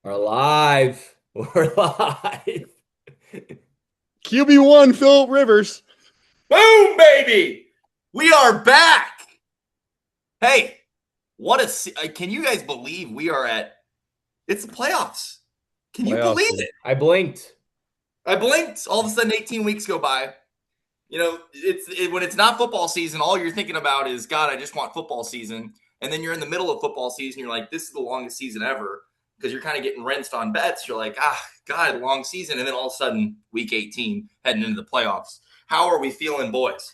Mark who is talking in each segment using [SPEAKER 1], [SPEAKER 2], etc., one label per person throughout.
[SPEAKER 1] We're live. We're live.
[SPEAKER 2] QB1, Phil Rivers.
[SPEAKER 3] Boom, baby. We are back. Hey, can you guys believe we are it's the playoffs? Can you
[SPEAKER 2] Playoffs,
[SPEAKER 3] believe
[SPEAKER 2] dude.
[SPEAKER 3] it?
[SPEAKER 1] I blinked.
[SPEAKER 3] I blinked. All of a sudden, 18 weeks go by. When it's not football season, all you're thinking about is, God, I just want football season. And then you're in the middle of football season. You're like, this is the longest season ever because you're kind of getting rinsed on bets. You're like, God, long season. And then all of a sudden, week 18, heading into the playoffs. How are we feeling, boys?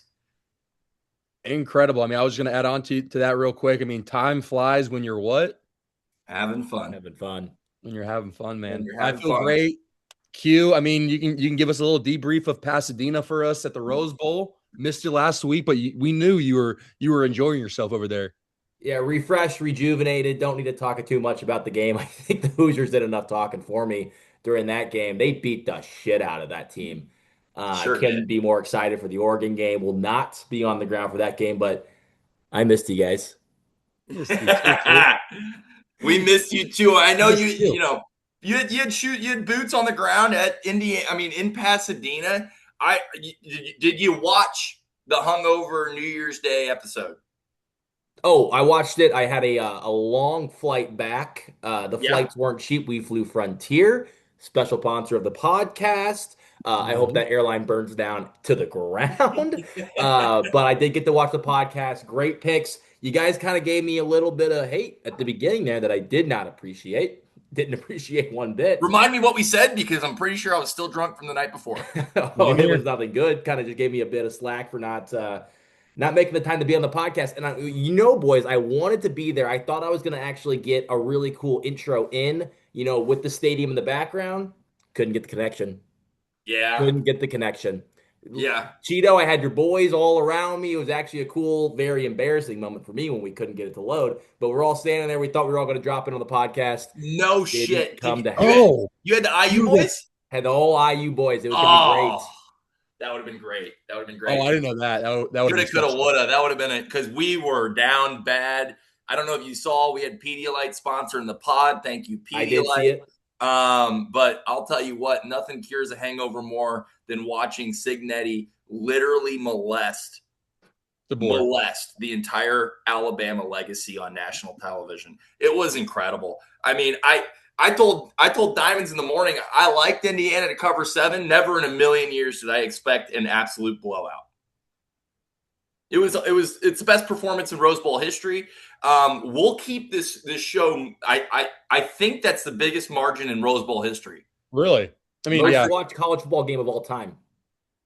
[SPEAKER 2] Incredible. I mean, I was going to add on to that real quick. I mean, time flies when you're what?
[SPEAKER 3] Having fun.
[SPEAKER 1] Having fun.
[SPEAKER 2] When you're having fun,
[SPEAKER 3] When
[SPEAKER 2] man.
[SPEAKER 3] you're
[SPEAKER 2] I
[SPEAKER 3] having
[SPEAKER 2] feel
[SPEAKER 3] fun.
[SPEAKER 2] great. Q, I mean, you can give us a little debrief of Pasadena for us at the Rose Bowl. Missed you last week, but we knew you were enjoying yourself over there.
[SPEAKER 1] Yeah, refreshed, rejuvenated. Don't need to talk too much about the game. I think the Hoosiers did enough talking for me during that game. They beat the shit out of that team. I
[SPEAKER 3] Sure did.
[SPEAKER 1] couldn't be more excited for the Oregon game. Will not be on the ground for that game, but I missed you guys.
[SPEAKER 2] Missed you too.
[SPEAKER 3] We missed you too. I know
[SPEAKER 2] Missed you.
[SPEAKER 3] you had boots on the ground at Indiana. I mean, in Pasadena. Did you watch the hungover New Year's Day episode?
[SPEAKER 1] Oh, I watched it. I had a long flight back. The
[SPEAKER 3] Yeah.
[SPEAKER 1] flights weren't cheap. We flew Frontier, special sponsor of the podcast. I hope
[SPEAKER 2] Mhm.
[SPEAKER 1] that airline burns down to the ground. But I did get to watch the podcast. Great picks. You guys kind of gave me a little bit of hate at the beginning there that I did not appreciate. Didn't appreciate one bit.
[SPEAKER 3] Remind me what we said because I'm pretty sure I was still drunk from the night before.
[SPEAKER 1] Oh,
[SPEAKER 2] Same
[SPEAKER 1] it was
[SPEAKER 2] here.
[SPEAKER 1] nothing good. Kind of just gave me a bit of slack for not making the time to be on the podcast. And boys, I wanted to be there. I thought I was going to actually get a really cool intro in, with the stadium in the background. Couldn't get the connection.
[SPEAKER 3] Yeah.
[SPEAKER 1] Couldn't get the connection.
[SPEAKER 3] Yeah.
[SPEAKER 1] Cheeto, I had your boys all around me. It was actually a cool, very embarrassing moment for me when we couldn't get it to load. But we're all standing there. We thought we were all going to drop in on the podcast.
[SPEAKER 3] No
[SPEAKER 1] Didn't
[SPEAKER 3] shit.
[SPEAKER 1] come to happen.
[SPEAKER 2] Oh,
[SPEAKER 3] You had the IU
[SPEAKER 2] you the
[SPEAKER 3] boys?
[SPEAKER 1] Had the whole IU boys. It was going to be great.
[SPEAKER 3] Oh, that would have been great. That would have been
[SPEAKER 2] oh,
[SPEAKER 3] great.
[SPEAKER 2] I didn't know that. That would have been
[SPEAKER 3] Coulda, coulda,
[SPEAKER 2] special.
[SPEAKER 3] woulda. That would have been it because we were down bad. I don't know if you saw, we had Pedialyte sponsoring the pod. Thank you,
[SPEAKER 1] I did see
[SPEAKER 3] Pedialyte.
[SPEAKER 1] it.
[SPEAKER 3] But I'll tell you what, nothing cures a hangover more than watching Signetti literally
[SPEAKER 2] The boy.
[SPEAKER 3] molest the entire Alabama legacy on national television. It was incredible. I mean, I told Diamonds in the morning I liked Indiana to cover 7. Never in a million years did I expect an absolute blowout. It's the best performance in Rose Bowl history. We'll keep this show. I think that's the biggest margin in Rose Bowl history.
[SPEAKER 2] Really? I mean,
[SPEAKER 1] Most
[SPEAKER 2] yeah.
[SPEAKER 1] watched college football game of all time.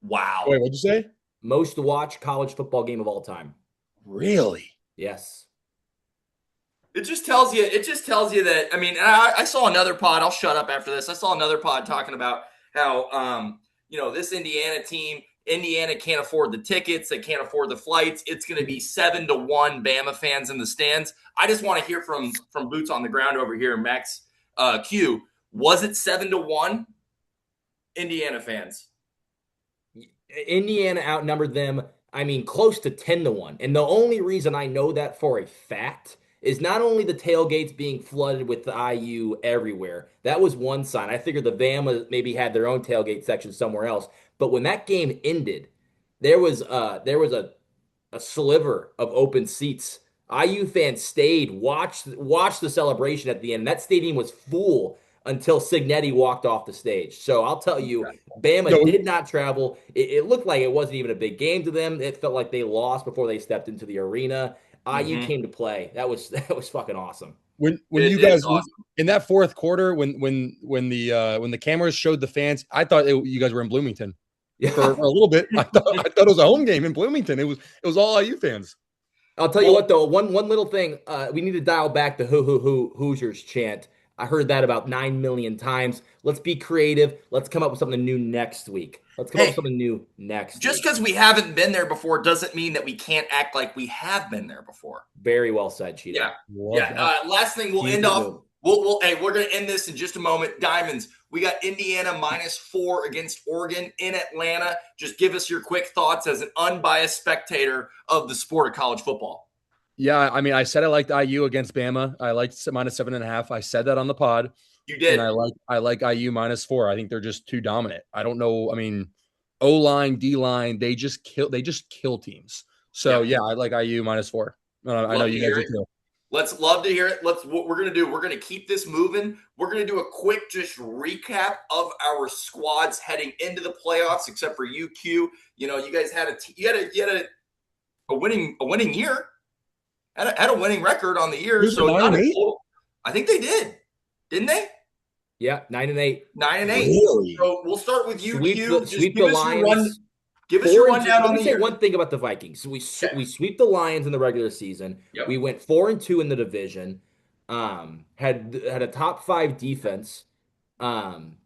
[SPEAKER 3] Wow.
[SPEAKER 2] Wait, what'd you say?
[SPEAKER 1] Most watched college football game of all time.
[SPEAKER 2] Really?
[SPEAKER 1] Yes.
[SPEAKER 3] It just tells you. It just tells you that. I mean, I saw another pod. I'll shut up after this. I saw another pod talking about how this Indiana team. Indiana can't afford the tickets. They can't afford the flights. It's going to be 7-1 Bama fans in the stands. I just want to hear from boots on the ground over here, Max Q. Was it 7-1 Indiana fans?
[SPEAKER 1] Indiana outnumbered them, I mean, close to 10-1. And the only reason I know that for a fact is not only the tailgates being flooded with the IU everywhere. That was one sign. I figured the Bama maybe had their own tailgate section somewhere else. But when that game ended, there was a sliver of open seats. IU fans stayed, watched the celebration at the end. That stadium was full until Signetti walked off the stage. So I'll tell you, Bama
[SPEAKER 2] Yo,
[SPEAKER 1] did not travel. It looked like it wasn't even a big game to them. It felt like they lost before they stepped into the arena. IU
[SPEAKER 3] Mm-hmm.
[SPEAKER 1] came to play. That was fucking awesome.
[SPEAKER 2] when you
[SPEAKER 3] It's
[SPEAKER 2] guys
[SPEAKER 3] awesome.
[SPEAKER 2] in that fourth quarter when the cameras showed the fans, I thought you guys were in Bloomington for
[SPEAKER 1] Yeah.
[SPEAKER 2] a little bit. I thought it was a home game in Bloomington. It was all IU fans.
[SPEAKER 1] I'll tell you
[SPEAKER 3] Well,
[SPEAKER 1] what though, one little thing, we need to dial back the hoo Hoosiers chant. I heard that about 9 million times. Let's be creative. Let's come up with something new next week. Let's come up with
[SPEAKER 3] hey,
[SPEAKER 1] something new next
[SPEAKER 3] just
[SPEAKER 1] week.
[SPEAKER 3] because we haven't been there before doesn't mean that we can't act like we have been there before.
[SPEAKER 1] Very well said,
[SPEAKER 3] Yeah,
[SPEAKER 1] Cheeto.
[SPEAKER 2] Love
[SPEAKER 3] yeah.
[SPEAKER 2] that.
[SPEAKER 3] Last thing we'll
[SPEAKER 1] Keep
[SPEAKER 3] end
[SPEAKER 1] it
[SPEAKER 3] off.
[SPEAKER 1] moving.
[SPEAKER 3] Hey, we're gonna end this in just a moment. Diamonds. We got Indiana -4 against Oregon in Atlanta. Just give us your quick thoughts as an unbiased spectator of the sport of college football.
[SPEAKER 2] Yeah, I mean, I said I liked IU against Bama. I liked -7.5. I said that on the pod,
[SPEAKER 3] You
[SPEAKER 2] and
[SPEAKER 3] did.
[SPEAKER 2] I like IU -4. I think they're just too dominant. I don't know. I mean, O line, D line, they just kill teams. So
[SPEAKER 3] Yep.
[SPEAKER 2] yeah, I like IU -4. I know
[SPEAKER 3] Love to
[SPEAKER 2] you guys
[SPEAKER 3] hear
[SPEAKER 2] do
[SPEAKER 3] it.
[SPEAKER 2] too.
[SPEAKER 3] Let's love to hear it. What we're gonna do. We're gonna keep this moving. We're gonna do a quick just recap of our squads heading into the playoffs, except for UQ. You know, you guys had a winning year, had a winning record on the year.
[SPEAKER 2] Was it
[SPEAKER 3] So
[SPEAKER 2] nine
[SPEAKER 3] not
[SPEAKER 2] and
[SPEAKER 3] a
[SPEAKER 2] eight?
[SPEAKER 3] total. I think they did, didn't they?
[SPEAKER 1] Yeah, 9-8.
[SPEAKER 3] 9-8.
[SPEAKER 2] Really?
[SPEAKER 3] So we'll start with
[SPEAKER 1] Sweep
[SPEAKER 3] UQ.
[SPEAKER 1] the
[SPEAKER 3] Just
[SPEAKER 1] sweep the Lions.
[SPEAKER 3] give us your
[SPEAKER 1] 4-2.
[SPEAKER 3] rundown
[SPEAKER 1] Let
[SPEAKER 3] on
[SPEAKER 1] me
[SPEAKER 3] the
[SPEAKER 1] say
[SPEAKER 3] year.
[SPEAKER 1] one thing about the Vikings. So
[SPEAKER 3] Okay.
[SPEAKER 1] we sweep the Lions in the regular season.
[SPEAKER 3] Yep.
[SPEAKER 1] We went 4-2 in the division. Had a top five defense. Um,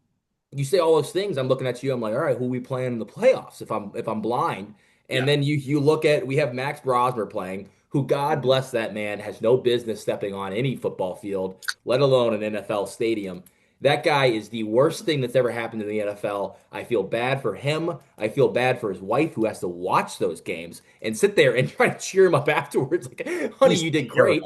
[SPEAKER 1] you say all those things. I'm looking at you. I'm like, all right, who we playing in the playoffs? If I'm blind, and
[SPEAKER 3] Yeah.
[SPEAKER 1] then you look at we have Max Brosmer playing, who God bless that man has no business stepping on any football field, let alone an NFL stadium. That guy is the worst thing that's ever happened in the NFL. I feel bad for him. I feel bad for his wife who has to watch those games and sit there and try to cheer him up afterwards. Like, honey,
[SPEAKER 2] He's
[SPEAKER 1] you did great.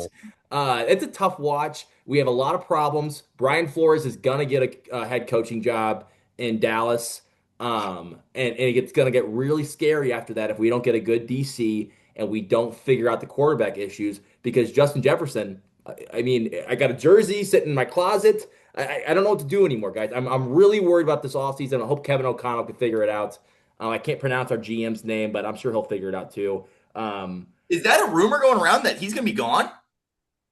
[SPEAKER 2] terrible.
[SPEAKER 1] It's a tough watch. We have a lot of problems. Brian Flores is gonna get a head coaching job in Dallas, and it's gonna get really scary after that if we don't get a good DC and we don't figure out the quarterback issues because Justin Jefferson. I mean, I got a jersey sitting in my closet. I don't know what to do anymore, guys. I'm really worried about this offseason. I hope Kevin O'Connell can figure it out. I can't pronounce our GM's name, but I'm sure he'll figure it out too.
[SPEAKER 3] Is that a rumor going around that he's going to be gone?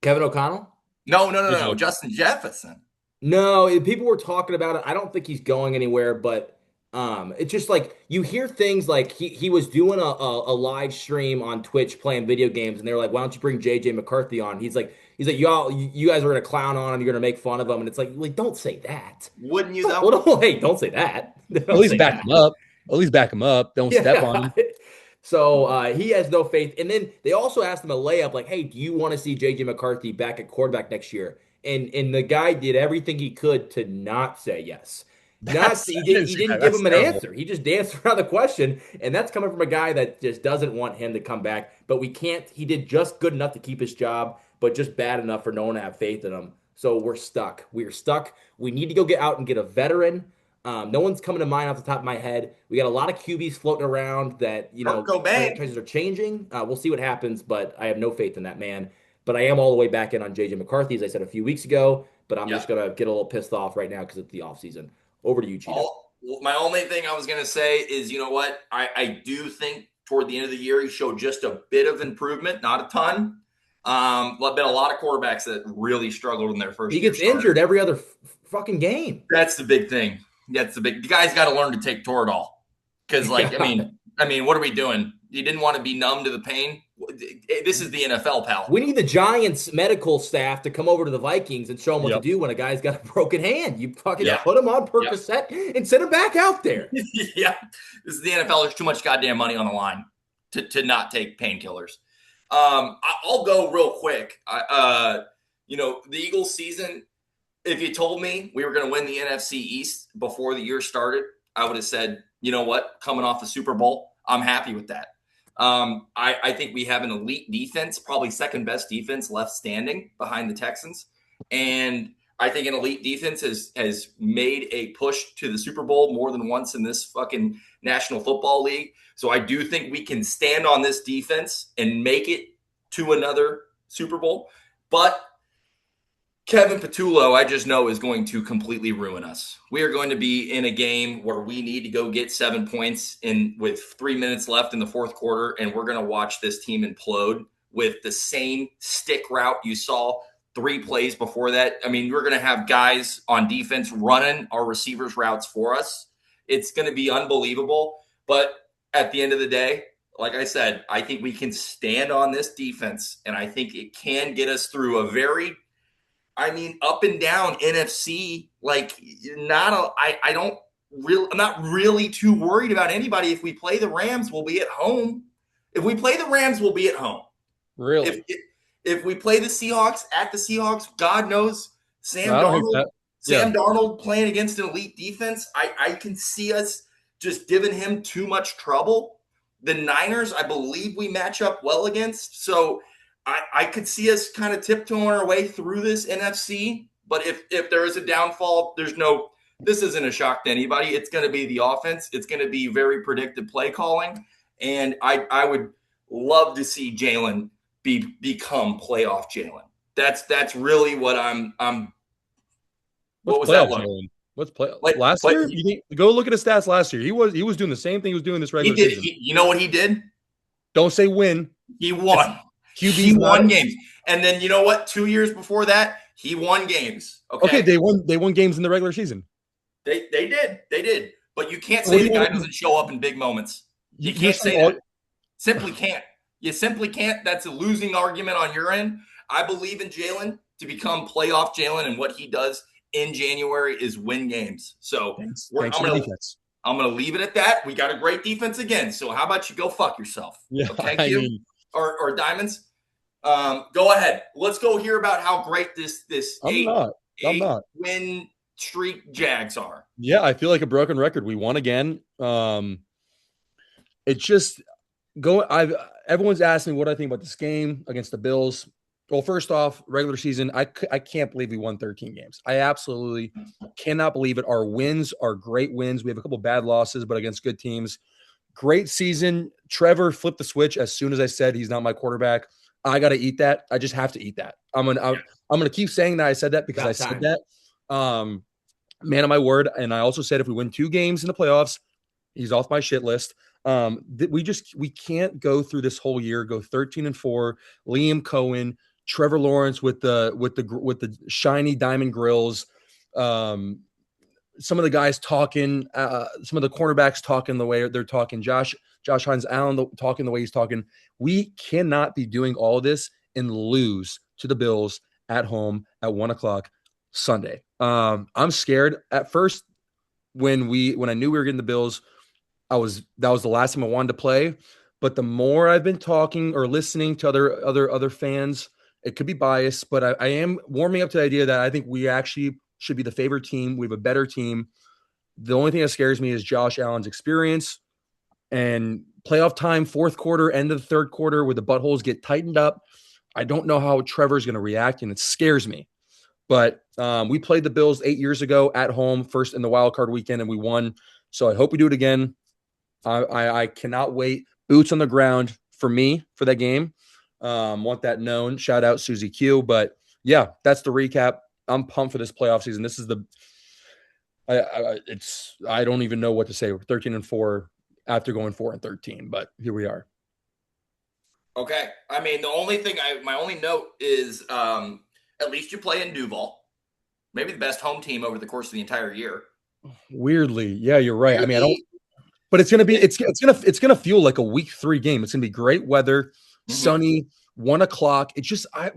[SPEAKER 1] Kevin O'Connell?
[SPEAKER 3] No. Justin Jefferson.
[SPEAKER 1] No, people were talking about it. I don't think he's going anywhere, but it's just like you hear things like he was doing a live stream on Twitch playing video games, and they were like, "Why don't you bring JJ McCarthy on?" He's like, y'all, you guys are gonna clown on him, you're gonna make fun of him, and it's like don't say that.
[SPEAKER 3] Wouldn't you
[SPEAKER 1] Don't,
[SPEAKER 3] though?
[SPEAKER 1] well, don't, hey, don't say that.
[SPEAKER 2] At
[SPEAKER 1] Don't
[SPEAKER 2] least
[SPEAKER 1] say
[SPEAKER 2] back
[SPEAKER 1] that.
[SPEAKER 2] him up. At least back him up. Don't step on
[SPEAKER 1] Yeah.
[SPEAKER 2] him.
[SPEAKER 1] So he has no faith. And then they also asked him a layup, like, "Hey, do you want to see JJ McCarthy back at quarterback next year?" And the guy did everything he could to not say yes. Not
[SPEAKER 2] I didn't
[SPEAKER 1] he
[SPEAKER 2] see
[SPEAKER 1] didn't
[SPEAKER 2] that.
[SPEAKER 1] give
[SPEAKER 2] That's
[SPEAKER 1] him an
[SPEAKER 2] terrible.
[SPEAKER 1] answer. He just danced around the question, and that's coming from a guy that just doesn't want him to come back. But we can't. He did just good enough to keep his job, but just bad enough for no one to have faith in him. So we're stuck. We're stuck. We need to go get out and get a veteran. No one's coming to mind off the top of my head. We got a lot of QBs floating around that,
[SPEAKER 3] Kurt Cobain.
[SPEAKER 1] franchises are changing. We'll see what happens, but I have no faith in that man. But I am all the way back in on JJ McCarthy, as I said a few weeks ago. But I'm
[SPEAKER 3] Yeah.
[SPEAKER 1] just going to get a little pissed off right now because it's the offseason. Over to you, Cheeto.
[SPEAKER 3] My only thing I was going to say is, you know what? I do think toward the end of the year he showed just a bit of improvement, not a ton. Been a lot of quarterbacks that really struggled in their first
[SPEAKER 1] He
[SPEAKER 3] year
[SPEAKER 1] gets
[SPEAKER 3] starter.
[SPEAKER 1] injured every other fucking game.
[SPEAKER 3] That's the big thing. The guy's got to learn to take Toradol because, like,
[SPEAKER 1] Yeah.
[SPEAKER 3] I mean, what are we doing? You didn't want to be numb to the pain. This is the NFL, pal.
[SPEAKER 1] We need the Giants medical staff to come over to the Vikings and show them what to
[SPEAKER 2] Yep.
[SPEAKER 1] do when a guy's got a broken hand. You fucking
[SPEAKER 3] Yeah.
[SPEAKER 1] put him on Percocet and send him back out there.
[SPEAKER 3] Yeah, this is the NFL. There's too much goddamn money on the line to not take painkillers. I'll go real quick. The Eagles season. If you told me we were going to win the NFC East before the year started, I would have said, you know what, coming off the Super Bowl, I'm happy with that. I think we have an elite defense, probably second best defense left standing behind the Texans. And I think an elite defense has made a push to the Super Bowl more than once in this fucking National Football League. So I do think we can stand on this defense and make it to another Super Bowl. But Kevin Patullo, I just know, is going to completely ruin us. We are going to be in a game where we need to go get 7 points with 3 minutes left in the fourth quarter, and we're going to watch this team implode with the same stick route you saw 3 plays before that. I mean, we're going to have guys on defense running our receivers' routes for us. It's going to be unbelievable. But at the end of the day, like I said, I think we can stand on this defense, and I think it can get us through a very up and down NFC. I'm not really too worried about anybody. If we play the Rams, we'll be at home. If we play the Rams, we'll be at home.
[SPEAKER 2] Really?
[SPEAKER 3] If we play the Seahawks at the Seahawks, God knows Sam Darnold playing against an elite defense, I can see us just giving him too much trouble. The Niners, I believe we match up well against. So I could see us kind of tiptoeing our way through this NFC. But if there is a downfall, this isn't a shock to anybody. It's going to be the offense. It's going to be very predictive play calling. And I would love to see Jalen become playoff Jalen. That's really what I'm what was that
[SPEAKER 2] playoff
[SPEAKER 3] like?
[SPEAKER 2] Jalen? What's play last
[SPEAKER 3] But
[SPEAKER 2] year? Go look at his stats last year. He was doing the same thing he was doing this
[SPEAKER 3] he
[SPEAKER 2] regular
[SPEAKER 3] did.
[SPEAKER 2] season.
[SPEAKER 3] You know what he did?
[SPEAKER 2] Don't say win.
[SPEAKER 3] He
[SPEAKER 2] It's
[SPEAKER 3] won. He
[SPEAKER 2] QB's not.
[SPEAKER 3] won games. And then you know what? 2 years before that, he won games.
[SPEAKER 2] Okay, they won games in the regular season.
[SPEAKER 3] They did. But you can't
[SPEAKER 2] What
[SPEAKER 3] say
[SPEAKER 2] do
[SPEAKER 3] the
[SPEAKER 2] you
[SPEAKER 3] guy
[SPEAKER 2] want?
[SPEAKER 3] doesn't show up in big moments. You
[SPEAKER 2] You're
[SPEAKER 3] can't
[SPEAKER 2] saying
[SPEAKER 3] say
[SPEAKER 2] all,
[SPEAKER 3] that. Simply can't. You simply can't. That's a losing argument on your end. I believe in Jalen to become playoff Jalen, and what he does in January is win games. So
[SPEAKER 2] thanks
[SPEAKER 3] I'm
[SPEAKER 2] for the
[SPEAKER 3] gonna
[SPEAKER 2] defense.
[SPEAKER 3] leave it at that. We got a great defense again. So how about you go fuck yourself?
[SPEAKER 2] Yeah,
[SPEAKER 3] Okay,
[SPEAKER 2] I
[SPEAKER 3] Q
[SPEAKER 2] mean,
[SPEAKER 3] or Diamonds. Go ahead. Let's go hear about how great this
[SPEAKER 2] I'm
[SPEAKER 3] eight
[SPEAKER 2] not.
[SPEAKER 3] win streak Jags are.
[SPEAKER 2] Yeah, I feel like a broken record. We won again. It's just everyone's asked me what I think about this game against the Bills. Well, first off, regular season, I can't believe we won 13 games. I absolutely cannot believe it. Our wins are great wins. We have a couple bad losses, but against good teams. Great season. Trevor flipped the switch as soon as I said he's not my quarterback. I got to eat that. I just have to eat that. I'm gonna keep saying that I said that because I said that. Man of my word. And I also said if we win 2 games in the playoffs, he's off my shit list. We can't go through this whole year, go 13-4, Liam Cohen, Trevor Lawrence with the shiny diamond grills. Some of the guys talking, some of the cornerbacks talking the way they're talking. Josh Hines Allen talking the way he's talking. We cannot be doing all this and lose to the Bills at home at 1:00 Sunday. I'm scared. At first, when I knew we were getting the Bills, that was the last time I wanted to play. But the more I've been talking or listening to other fans, it could be biased, but I am warming up to the idea that I think we actually should be the favorite team. We have a better team. The only thing that scares me is Josh Allen's experience and playoff time, fourth quarter, end of the third quarter, where the buttholes get tightened up. I don't know how Trevor's going to react, and it scares me. But we played the Bills 8 years ago at home, first in the wild card weekend, and we won. So I hope we do it again. I cannot wait. Boots on the ground for me for that game. Want that known. Shout out Susie Q. But yeah, that's the recap. I'm pumped for this playoff season. This is I don't even know what to say. We're 13-4 after going 4-13, but here we are.
[SPEAKER 3] Okay. I mean, my only note is at least you play in Duval. Maybe the best home team over the course of the entire year.
[SPEAKER 2] Weirdly, yeah, you're right. I mean, I don't. But it's gonna feel like a week 3 game. It's gonna be great weather, sunny, 1:00. It's just I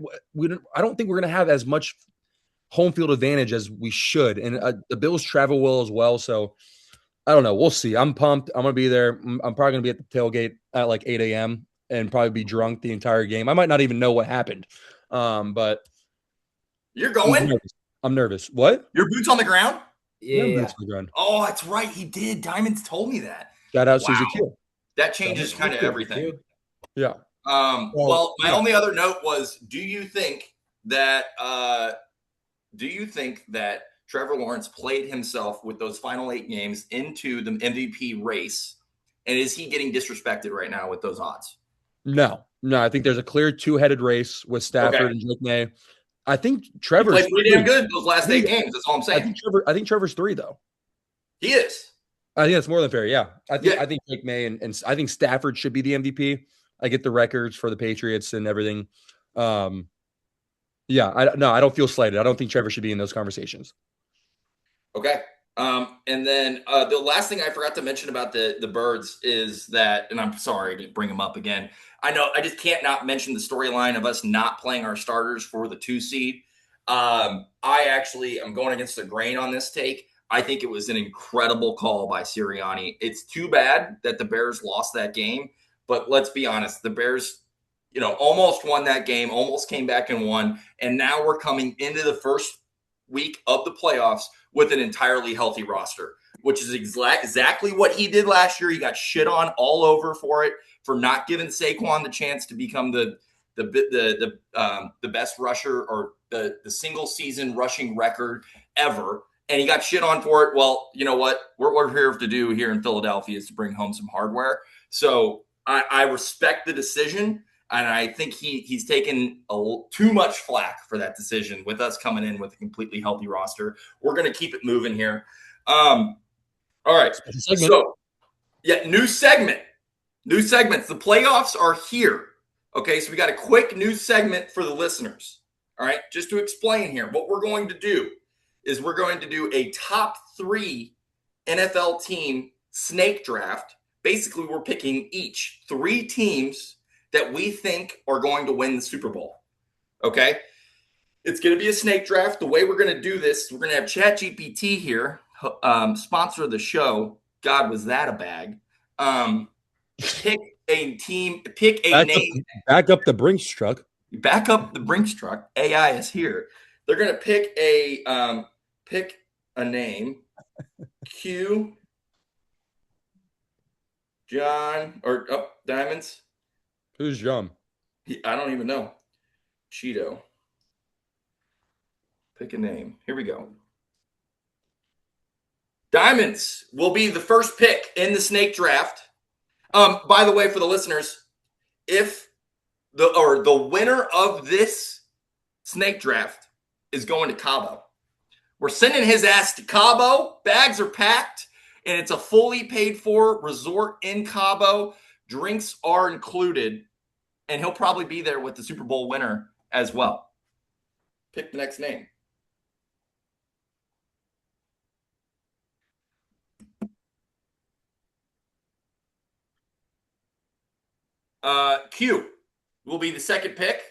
[SPEAKER 2] don't think we're gonna have as much home field advantage as we should. And the Bills travel well as well, so I don't know. We'll see. I'm pumped. I'm gonna be there. I'm probably gonna be at the tailgate at like 8 a.m. and probably be drunk the entire game. I might not even know what happened. But
[SPEAKER 3] you're going.
[SPEAKER 2] I'm nervous. What?
[SPEAKER 3] Your boots on the ground?
[SPEAKER 1] Yeah.
[SPEAKER 3] Oh, that's right. He did. Diamonds told me that.
[SPEAKER 2] Shout out Susie Q.
[SPEAKER 3] That changes kind of everything.
[SPEAKER 2] Yeah.
[SPEAKER 3] Well, my only other note was: do you think that Trevor Lawrence played himself with those final 8 games into the MVP race, and is he getting disrespected right now with those odds?
[SPEAKER 2] No. I think there's a clear 2-headed race with Stafford and Drake May. I think Trevor's
[SPEAKER 3] played pretty damn good those last 8 games. That's all I'm saying.
[SPEAKER 2] I think Trevor's 3 though.
[SPEAKER 3] He is.
[SPEAKER 2] I think that's more than fair. Yeah, I think Drake May and I think Stafford should be the MVP. I get the records for the Patriots and everything. I don't feel slighted. I don't think Trevor should be in those conversations.
[SPEAKER 3] Okay. And then the last thing I forgot to mention about the Birds is that, and I'm sorry to bring them up again. I know I just can't not mention the storyline of us not playing our starters for the 2 seed. I'm going against the grain on this take. I think it was an incredible call by Sirianni. It's too bad that the Bears lost that game, but let's be honest, the Bears, almost won that game, almost came back and won, and now we're coming into the first week of the playoffs with an entirely healthy roster, which is exactly what he did last year. He got shit on all over for not giving Saquon the chance to become the the best rusher or the single season rushing record ever, and he got shit on for it. Well, you know what? We're here to do here in Philadelphia is to bring home some hardware. So I respect the decision, and I think he's taken too much flack for that decision with us coming in with a completely healthy roster. We're going to keep it moving here. All right. So, yeah, new segment. New segments. The playoffs are here. Okay, so we got a quick new segment for the listeners. All right, just to explain here, what we're going to do is we're going to do a top 3 NFL team snake draft. Basically, we're picking each 3 teams that we think are going to win the Super Bowl. Okay, it's going to be a snake draft. The way we're going to do this, we're going to have ChatGPT here, sponsor of the show. God, was that a bag? Pick a team, pick a name.
[SPEAKER 2] Back up the Brinks truck.
[SPEAKER 3] Back up the Brinks truck. AI is here. They're going to pick a name. Q. John or Diamonds.
[SPEAKER 2] Who's John?
[SPEAKER 3] I don't even know. Cheeto. Pick a name. Here we go. Diamonds will be the first pick in the snake draft. By the way, for the listeners, if the winner of this snake draft is going to Cabo, we're sending his ass to Cabo. Bags are packed, and it's a fully paid for resort in Cabo. Drinks are included, and he'll probably be there with the Super Bowl winner as well. Pick the next name. Q will be the second pick,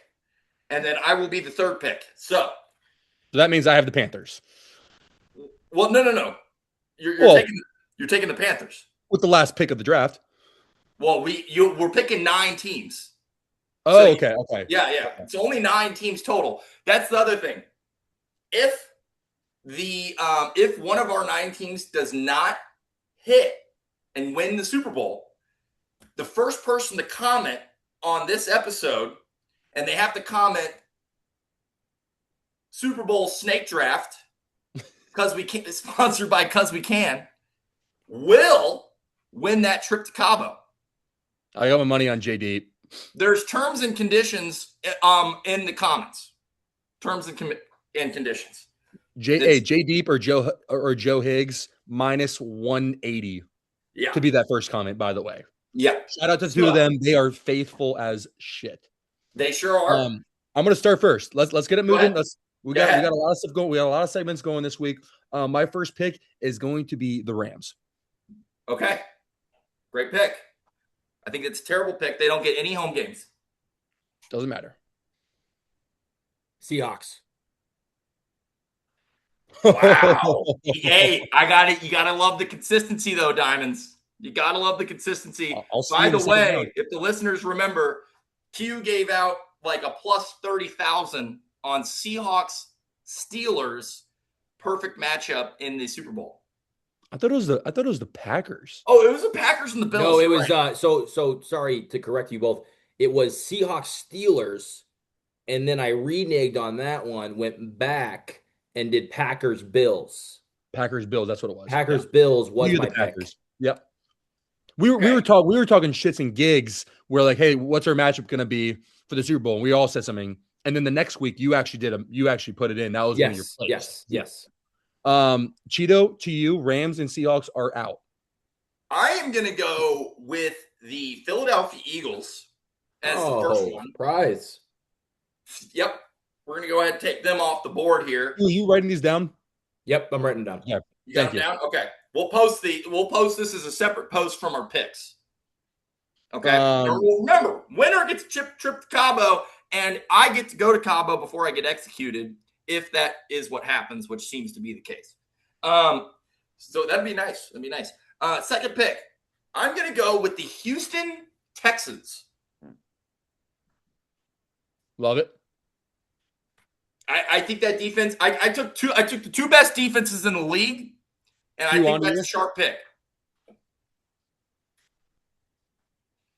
[SPEAKER 3] and then I will be the third pick. So
[SPEAKER 2] that means I have the Panthers.
[SPEAKER 3] Well, no. You're taking the Panthers
[SPEAKER 2] with the last pick of the draft.
[SPEAKER 3] Well, we're picking 9 teams.
[SPEAKER 2] Oh, so okay.
[SPEAKER 3] Yeah. It's only 9 teams total. That's the other thing. If one of our 9 teams does not hit and win the Super Bowl, the first person to comment on this episode, and they have to comment Super Bowl snake draft because we can, sponsored by Cuz We Can, will win that trip to Cabo.
[SPEAKER 2] I got my money on JD.
[SPEAKER 3] There's terms and conditions in the comments. Terms and conditions.
[SPEAKER 2] J Deep or Joe Higgs minus 180.
[SPEAKER 3] Yeah.
[SPEAKER 2] To be that first comment, by the way.
[SPEAKER 3] Yeah.
[SPEAKER 2] Shout out to 2 of them. They are faithful as shit.
[SPEAKER 3] They sure are.
[SPEAKER 2] I'm going to start first. Let's get it moving. We got a lot of stuff going. We got a lot of segments going this week. My first pick is going to be the Rams.
[SPEAKER 3] Okay. Great pick. I think it's a terrible pick. They don't get any home games.
[SPEAKER 2] Doesn't matter.
[SPEAKER 1] Seahawks.
[SPEAKER 3] Wow. Hey, I got it. You got to love the consistency, though, Diamonds. You got to love the consistency. By the way, if the listeners remember, Q gave out like a plus 30,000 on Seahawks Steelers perfect matchup in the Super Bowl.
[SPEAKER 2] I thought it was the Packers.
[SPEAKER 3] Oh, it was the Packers and the Bills.
[SPEAKER 1] No, it was so sorry to correct you both. It was Seahawks Steelers, and then I reneged on that one, went back and did Packers Bills.
[SPEAKER 2] Packers Bills, that's what it was.
[SPEAKER 1] Packers Bills was my pick.
[SPEAKER 2] Yep. We were talking shits and gigs. We're like, hey, what's our matchup going to be for the Super Bowl? And we all said something, and then the next week you actually put it in. That was one of your plays.
[SPEAKER 1] Yes.
[SPEAKER 2] Cheeto, to you, Rams and Seahawks are out.
[SPEAKER 3] I am going to go with the Philadelphia Eagles as the first one.
[SPEAKER 1] Surprise.
[SPEAKER 3] Yep. We're going to go ahead and take them off the board here.
[SPEAKER 2] Are you writing these down?
[SPEAKER 1] Yep, I'm writing them down.
[SPEAKER 2] Yeah.
[SPEAKER 3] You got them down? Okay. We'll post this as a separate post from our picks. Okay. Remember, winner gets a trip to Cabo, and I get to go to Cabo before I get executed, if that is what happens, which seems to be the case. So that'd be nice. Second pick. I'm going to go with the Houston Texans.
[SPEAKER 2] Love it.
[SPEAKER 3] I think that defense. I took the 2 best defenses in the league, and I think that's a sharp pick.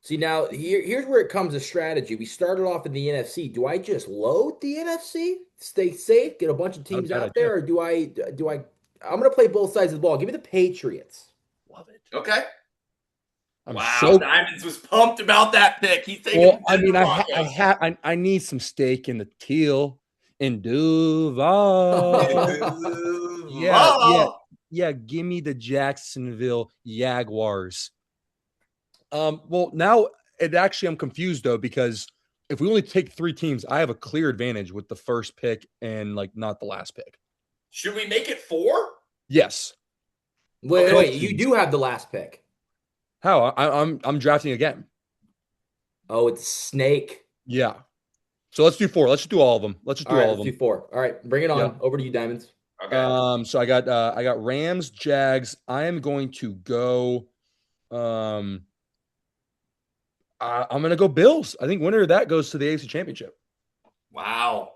[SPEAKER 1] See, now here's where it comes to strategy. We started off in the NFC. Do I just load the NFC, stay safe, get a bunch of
[SPEAKER 2] Not a
[SPEAKER 1] teams
[SPEAKER 2] bad
[SPEAKER 1] out
[SPEAKER 2] idea.
[SPEAKER 1] there, or do I? I'm gonna play both sides of the ball. Give me the Patriots.
[SPEAKER 2] Love it.
[SPEAKER 3] Okay.
[SPEAKER 2] I'm
[SPEAKER 3] Wow,
[SPEAKER 2] so
[SPEAKER 3] Diamonds was pumped about that pick. He's taking
[SPEAKER 2] well.
[SPEAKER 3] the
[SPEAKER 2] I
[SPEAKER 3] Denver
[SPEAKER 2] mean,
[SPEAKER 3] Broncos.
[SPEAKER 2] I need some steak in the teal in Duval. Yeah, yeah,
[SPEAKER 3] Duval.
[SPEAKER 2] yeah. Give me the Jacksonville Jaguars. Well, now I'm confused though because if we only take 3 teams, I have a clear advantage with the first pick and like not the last pick.
[SPEAKER 3] Should we make it 4?
[SPEAKER 2] Yes.
[SPEAKER 1] Wait,
[SPEAKER 3] Okay.
[SPEAKER 1] wait, you do have the last pick.
[SPEAKER 2] How? I'm drafting again.
[SPEAKER 1] Oh, it's Snake.
[SPEAKER 2] Yeah. So let's do 4. Let's just do all of them. Let's just
[SPEAKER 1] All
[SPEAKER 2] do
[SPEAKER 1] right,
[SPEAKER 2] all of
[SPEAKER 1] let's do
[SPEAKER 2] them.
[SPEAKER 1] four. All right, bring it
[SPEAKER 2] Yeah.
[SPEAKER 1] on. Over to you, Diamonds.
[SPEAKER 3] Okay.
[SPEAKER 2] So I got Rams, Jags. I am going to go. I'm going to go Bills. I think winner of that goes to the AFC Championship.
[SPEAKER 3] Wow.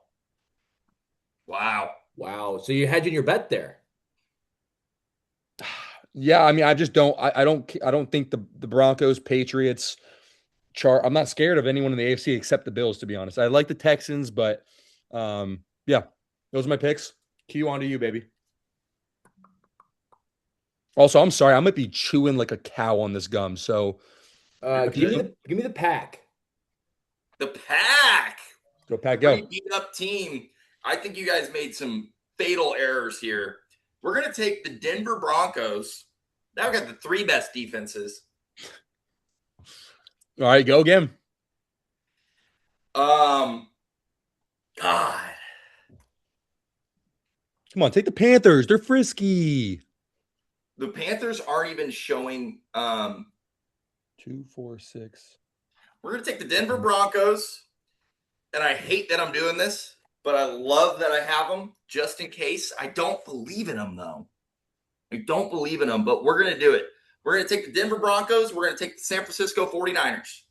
[SPEAKER 3] Wow.
[SPEAKER 1] Wow. So you're hedging your bet there.
[SPEAKER 2] Yeah, I mean, I just don't. I don't think the Broncos, Patriots, I'm not scared of anyone in the AFC except the Bills, to be honest. I like the Texans, but yeah, those are my picks. Cue on to you, baby. Also, I'm sorry, I might be chewing like a cow on this gum. So
[SPEAKER 1] Give me the pack.
[SPEAKER 3] The Pack.
[SPEAKER 2] go pack, go.
[SPEAKER 3] Pretty beat up team. I think you guys made some fatal errors here. We're going to take the Denver Broncos. Now we've got the 3 best defenses.
[SPEAKER 2] All right, go again.
[SPEAKER 3] God.
[SPEAKER 2] Come on, take the Panthers. They're frisky.
[SPEAKER 3] The Panthers aren't even showing.
[SPEAKER 2] 2, 4, 6.
[SPEAKER 3] We're going to take the Denver Broncos. And I hate that I'm doing this, but I love that I have them just in case. I don't believe in them, though. I don't believe in them, but we're going to do it. We're going to take the Denver Broncos. We're going to take the San Francisco 49ers.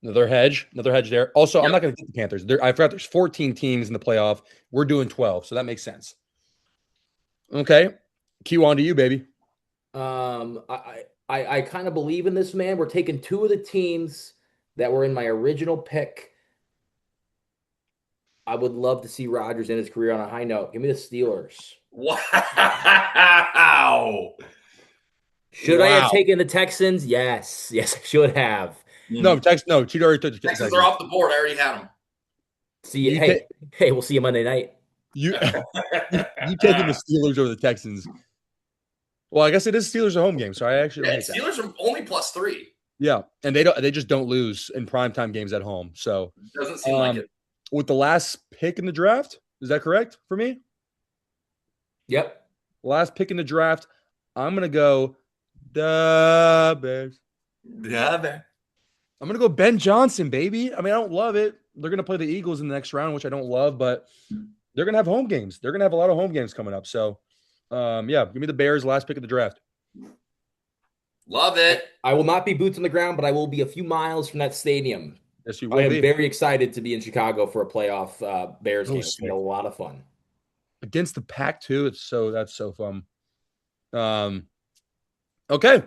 [SPEAKER 2] Another hedge there. Also, I'm
[SPEAKER 3] Yep.
[SPEAKER 2] not going to take the Panthers. I forgot there's 14 teams in the playoff. We're doing 12, so that makes sense. Okay, cue on to you, baby.
[SPEAKER 1] I kind of believe in this, man. We're taking 2 of the teams that were in my original pick. I would love to see Rodgers end his career on a high note. Give me the Steelers.
[SPEAKER 3] Wow.
[SPEAKER 1] Should I have
[SPEAKER 2] Wow.
[SPEAKER 1] taken the Texans? Yes. Yes, I should have.
[SPEAKER 2] No, Cheeto already took the
[SPEAKER 3] Texans are off the board. I already had them.
[SPEAKER 1] See you. Hey, we'll see you Monday night.
[SPEAKER 2] You taking the Steelers over the Texans. Well, I guess it is Steelers at home game, so I actually don't hate that.
[SPEAKER 3] Steelers are only +3.
[SPEAKER 2] Yeah, and they just don't lose in primetime games at home. So
[SPEAKER 3] Doesn't seem like it.
[SPEAKER 2] with the last pick in the draft, is that correct for me?
[SPEAKER 1] Yep.
[SPEAKER 2] Last pick in the draft, I'm gonna go the Bears.
[SPEAKER 3] Yeah, man.
[SPEAKER 2] I'm gonna go Ben Johnson, baby. I mean, I don't love it. They're gonna play the Eagles in the next round, which I don't love, but they're gonna have home games. They're gonna have a lot of home games coming up. So, yeah, give me the Bears. Last pick of the draft.
[SPEAKER 3] Love it.
[SPEAKER 1] I will not be boots on the ground, but I will be a few miles from that stadium.
[SPEAKER 2] Yes, you
[SPEAKER 1] I
[SPEAKER 2] will
[SPEAKER 1] am
[SPEAKER 2] be
[SPEAKER 1] very excited to be in Chicago for a playoff Bears game. It's
[SPEAKER 2] sick.
[SPEAKER 1] been a lot of fun.
[SPEAKER 2] Against the pack too. That's so fun. Okay.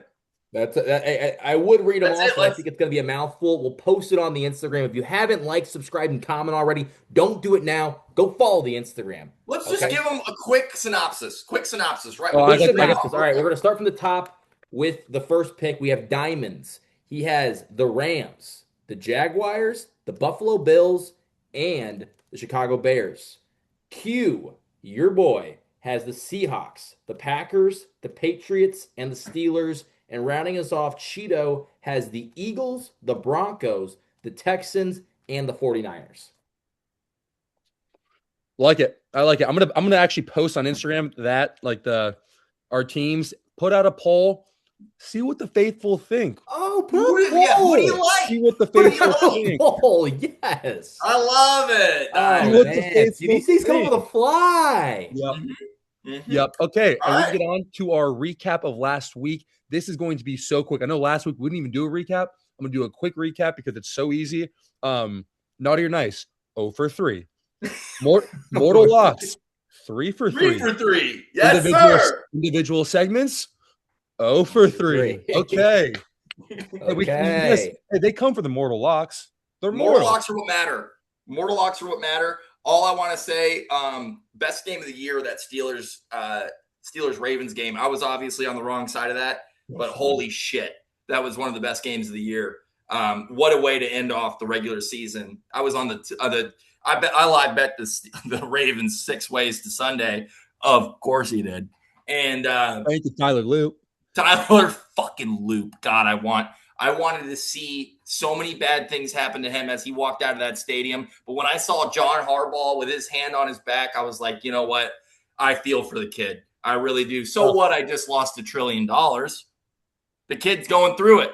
[SPEAKER 1] I would read them
[SPEAKER 3] That's
[SPEAKER 1] off,
[SPEAKER 3] it.
[SPEAKER 1] but I think it's going to be a mouthful. We'll post it on the Instagram. If you haven't liked, subscribed, and comment already, don't do it now. Go follow the Instagram.
[SPEAKER 3] Let's just give them a quick synopsis. Right?
[SPEAKER 2] Oh,
[SPEAKER 1] Quick synopsis. All right, we're going to start from the top with the first pick. We have Diamonds. He has the Rams, the Jaguars, the Buffalo Bills, and the Chicago Bears. Q, your boy, has the Seahawks, the Packers, the Patriots, and the Steelers. And rounding us off, Cheeto has the Eagles, the Broncos, the Texans, and the 49ers.
[SPEAKER 2] Like it. I like it. I'm gonna actually post on Instagram that our teams put out a poll. See what the faithful think.
[SPEAKER 1] Oh,
[SPEAKER 3] who do you like?
[SPEAKER 2] See what the faithful think.
[SPEAKER 1] Oh, yes.
[SPEAKER 3] I love it.
[SPEAKER 1] Oh, man. See, these things come up with a fly.
[SPEAKER 2] Yep.
[SPEAKER 3] Mm-hmm.
[SPEAKER 2] Yep. Okay.
[SPEAKER 3] All
[SPEAKER 2] And
[SPEAKER 3] right.
[SPEAKER 2] we get on to our recap of last week. This is going to be so quick. I know last week we didn't even do a recap. I'm gonna do a quick recap because it's so easy. Naughty or nice, 0 for 3. Mortal locks, 3 for 3.
[SPEAKER 3] 3 for 3. Yes, sir.
[SPEAKER 2] Individual segments, 0 for 3. Okay. Hey, yes,
[SPEAKER 1] Okay.
[SPEAKER 2] hey, they come for the mortal locks. They're
[SPEAKER 3] Mortal
[SPEAKER 2] mortal.
[SPEAKER 3] locks are what matter. Mortal locks are what matter. All I want to say, best game of the year, that Steelers Ravens game. I was obviously on the wrong side of that, but holy shit, that was one of the best games of the year. What a way to end off the regular season. I was on I live bet the Ravens 6 ways to Sunday. Of course he did. And
[SPEAKER 2] Thank you, Tyler Lue.
[SPEAKER 3] Tyler fucking Loop. God, I wanted to see so many bad things happen to him as he walked out of that stadium. But when I saw John Harbaugh with his hand on his back, I was like, you know what? I feel for the kid. I really do. So what? I just lost $1 trillion. The kid's going through it.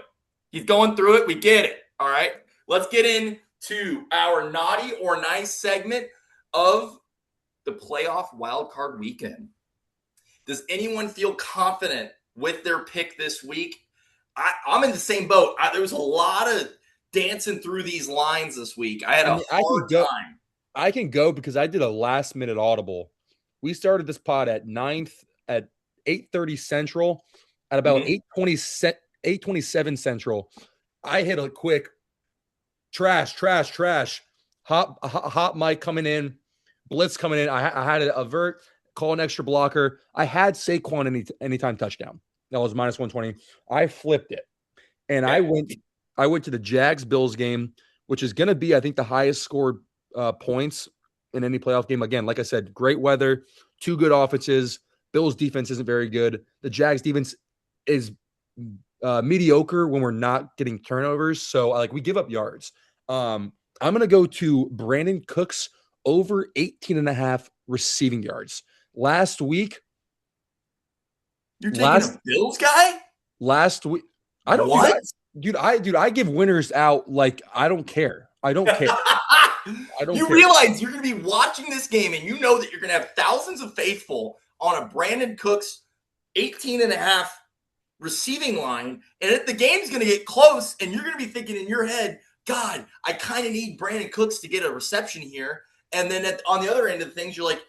[SPEAKER 3] He's going through it. We get it. All right. Let's get into our naughty or nice segment of the playoff wildcard weekend. Does anyone feel confident with their pick this week? I'm in the same boat. There was a lot of dancing through these lines this week. I had a hard time.
[SPEAKER 2] I can go because I did a last minute audible. We started this pod at 8:30 Central. At about 8:27 Central, I hit a quick trash. Hot mic coming in, blitz coming in. I had to avert, call an extra blocker. I had Saquon anytime touchdown. That was minus 120. I flipped it. And I went to the Jags-Bills game, which is going to be, I think, the highest scored points in any playoff game. Again, like I said, great weather, two good offenses. Bills' defense isn't very good. The Jags' defense is mediocre when we're not getting turnovers. So, we give up yards. I'm going to go to Brandon Cooks over 18.5 receiving yards. Last week,
[SPEAKER 3] you're taking a Bills guy?
[SPEAKER 2] Last week, I don't.
[SPEAKER 3] What?
[SPEAKER 2] I give winners out like I don't care. I don't care.
[SPEAKER 3] You realize you're going to be watching this game and you know that you're going to have thousands of faithful on a Brandon Cooks 18.5 receiving line, and if the game's going to get close, and you're going to be thinking in your head, God, I kind of need Brandon Cooks to get a reception here. And then on the other end of things, you're like,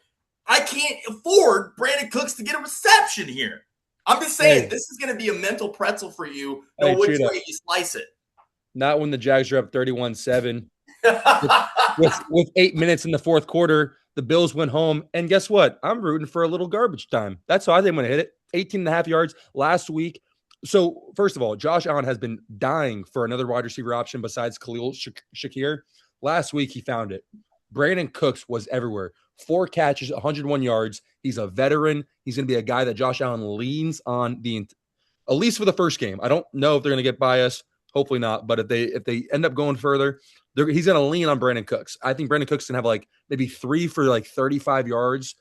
[SPEAKER 3] I can't afford Brandon Cooks to get a reception here. I'm just saying, this is going to be a mental pretzel for you, no which way you slice it.
[SPEAKER 2] Not when the Jags are up 31-7. with 8 minutes in the fourth quarter, the Bills went home. And guess what? I'm rooting for a little garbage time. That's how I think I'm going to hit it. 18.5 yards last week. So, first of all, Josh Allen has been dying for another wide receiver option besides Khalil Shakir. Last week, he found it. Brandon Cooks was everywhere. 4 catches, 101 yards. He's a veteran. He's going to be a guy that Josh Allen leans on at least for the first game. I don't know if they're going to get by us. Hopefully not. But if they end up going further, he's going to lean on Brandon Cooks. I think Brandon Cooks can have maybe 3 for 35 yards.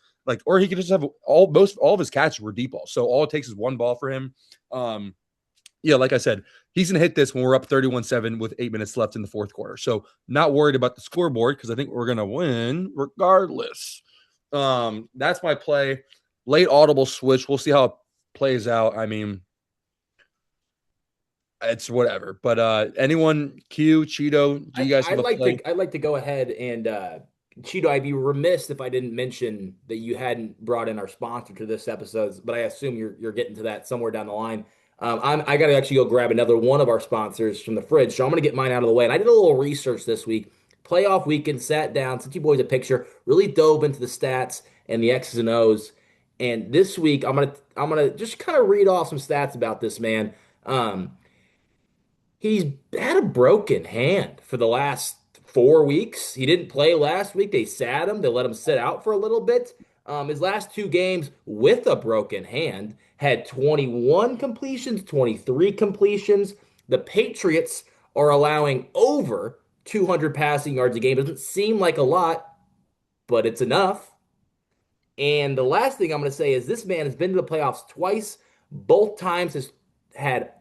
[SPEAKER 2] Or he could just have all of his catches were deep balls. So all it takes is one ball for him. Like I said, he's going to hit this when we're up 31-7 with 8 minutes left in the fourth quarter. So not worried about the scoreboard because I think we're going to win regardless. That's my play. Late audible switch. We'll see how it plays out. I mean, it's whatever. But anyone, Q, Cheeto, do you guys have a play?
[SPEAKER 1] I'd like to go ahead and Cheeto, I'd be remiss if I didn't mention that you hadn't brought in our sponsor to this episode, but I assume you're getting to that somewhere down the line. I got to actually go grab another one of our sponsors from the fridge, so I'm going to get mine out of the way. And I did a little research this week. Playoff weekend, sat down, sent you boys a picture, really dove into the stats and the X's and O's. And this week, I'm gonna just kind of read off some stats about this man. He's had a broken hand for the last 4 weeks. He didn't play last week. They sat him. They let him sit out for a little bit. His last 2 games with a broken hand had 21 completions, 23 completions. The Patriots are allowing over 200 passing yards a game. Doesn't seem like a lot, but it's enough. And the last thing I'm going to say is this man has been to the playoffs twice. Both times has had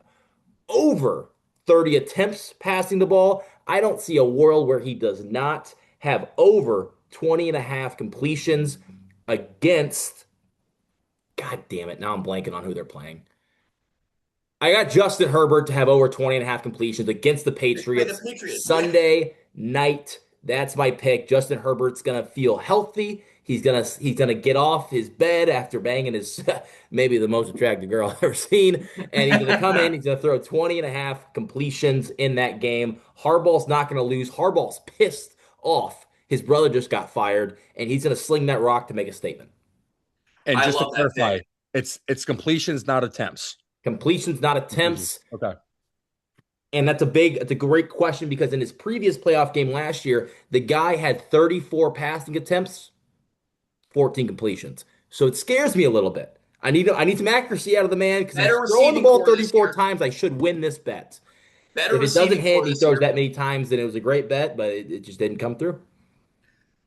[SPEAKER 1] over 30 attempts passing the ball. I don't see a world where he does not have over 20.5 completions against, God damn it, now I'm blanking on who they're playing. I got Justin Herbert to have over 20.5 completions against the Patriots. Sunday night. That's my pick. Justin Herbert's going to feel healthy. He's gonna get off his bed after banging his maybe the most attractive girl I've ever seen, and he's gonna come in. He's gonna throw 20 and a half completions in that game. Harbaugh's not gonna lose. Harbaugh's pissed off. His brother just got fired, and he's gonna sling that rock to make a statement.
[SPEAKER 2] And
[SPEAKER 3] I
[SPEAKER 2] just to
[SPEAKER 3] love that
[SPEAKER 2] clarify,
[SPEAKER 3] pick.
[SPEAKER 2] it's completions, not attempts.
[SPEAKER 1] Completions, not
[SPEAKER 2] Completions.
[SPEAKER 1] attempts.
[SPEAKER 2] Okay.
[SPEAKER 1] And that's a great question because in his previous playoff game last year, the guy had 34 passing attempts, 14 completions. So it scares me a little bit. I need some accuracy out of the man because if
[SPEAKER 3] Better
[SPEAKER 1] he's throwing the
[SPEAKER 3] receiving
[SPEAKER 1] ball
[SPEAKER 3] core this
[SPEAKER 1] 34
[SPEAKER 3] year.
[SPEAKER 1] times, I should win this bet.
[SPEAKER 3] Better
[SPEAKER 1] If it doesn't
[SPEAKER 3] receiving
[SPEAKER 1] hit
[SPEAKER 3] core
[SPEAKER 1] and he
[SPEAKER 3] this
[SPEAKER 1] throws
[SPEAKER 3] year.
[SPEAKER 1] that many times, then it was a great bet, but it just didn't come through.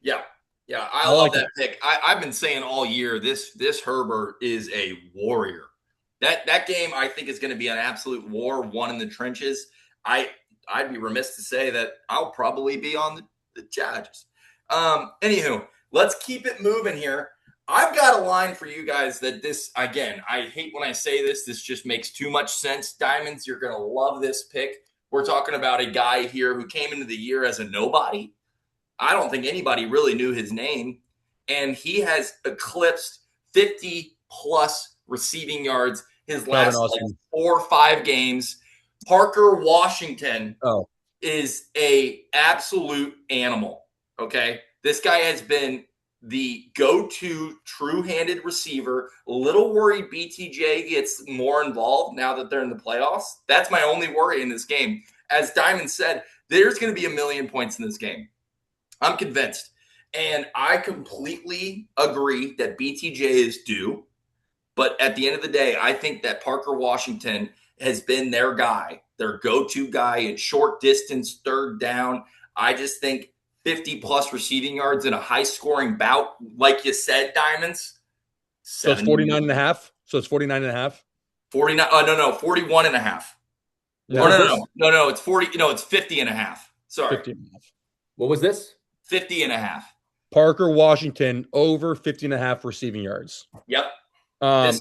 [SPEAKER 3] Yeah. Yeah. I
[SPEAKER 2] I
[SPEAKER 3] love
[SPEAKER 2] like it.
[SPEAKER 3] that pick. I've been saying all year this Herbert is a warrior. That game I think is going to be an absolute war, one in the trenches. I I'd be remiss to say that I'll probably be on the Chargers. Anywho, let's keep it moving here. I've got a line for you guys that this again, I hate when I say this. This just makes too much sense. Diamonds, you're gonna love this pick. We're talking about a guy here who came into the year as a nobody. I don't think anybody really knew his name. And he has eclipsed 50 plus receiving yards his
[SPEAKER 2] Calvin
[SPEAKER 3] last like
[SPEAKER 2] Austin.
[SPEAKER 3] 4 or 5 games. Parker Washington
[SPEAKER 2] Oh,
[SPEAKER 3] is a absolute animal. Okay. This guy has been the go-to true-handed receiver. A little worried BTJ gets more involved now that they're in the playoffs. That's my only worry in this game. As Diamond said, there's going to be a million points in this game. I'm convinced. And I completely agree that BTJ is due. But at the end of the day, I think that Parker Washington has been their guy, their go-to guy in short distance, third down. I just think 50 plus receiving yards in a high scoring bout, like you said, Diamonds,
[SPEAKER 2] so it's
[SPEAKER 3] 70
[SPEAKER 2] 49 and a
[SPEAKER 3] million.
[SPEAKER 2] half. So it's 49 and a half.
[SPEAKER 3] 49. No, 41 and a half.
[SPEAKER 1] What
[SPEAKER 3] Or
[SPEAKER 1] was
[SPEAKER 3] no,
[SPEAKER 1] this?
[SPEAKER 3] no, no, no, it's 40. No, it's 50 and a half. Sorry,
[SPEAKER 2] 50 and a half.
[SPEAKER 1] What was this?
[SPEAKER 3] 50 and a half.
[SPEAKER 2] Parker Washington over 50 and a half receiving yards.
[SPEAKER 3] Yep. This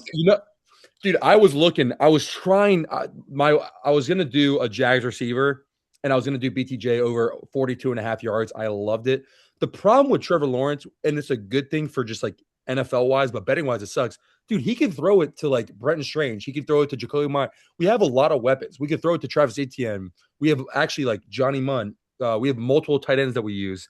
[SPEAKER 2] Dude, I was looking, I was trying I was going to do a Jags receiver and I was going to do BTJ over 42 and a half yards. I loved it. The problem with Trevor Lawrence, and it's a good thing for just like NFL wise, but betting wise, it sucks. Dude, he can throw it to like Brenton Strange. He can throw it to Jacoby Myers. We have a lot of weapons. We can throw it to Travis Etienne. We have actually like Johnny Munn. We have multiple tight ends that we use.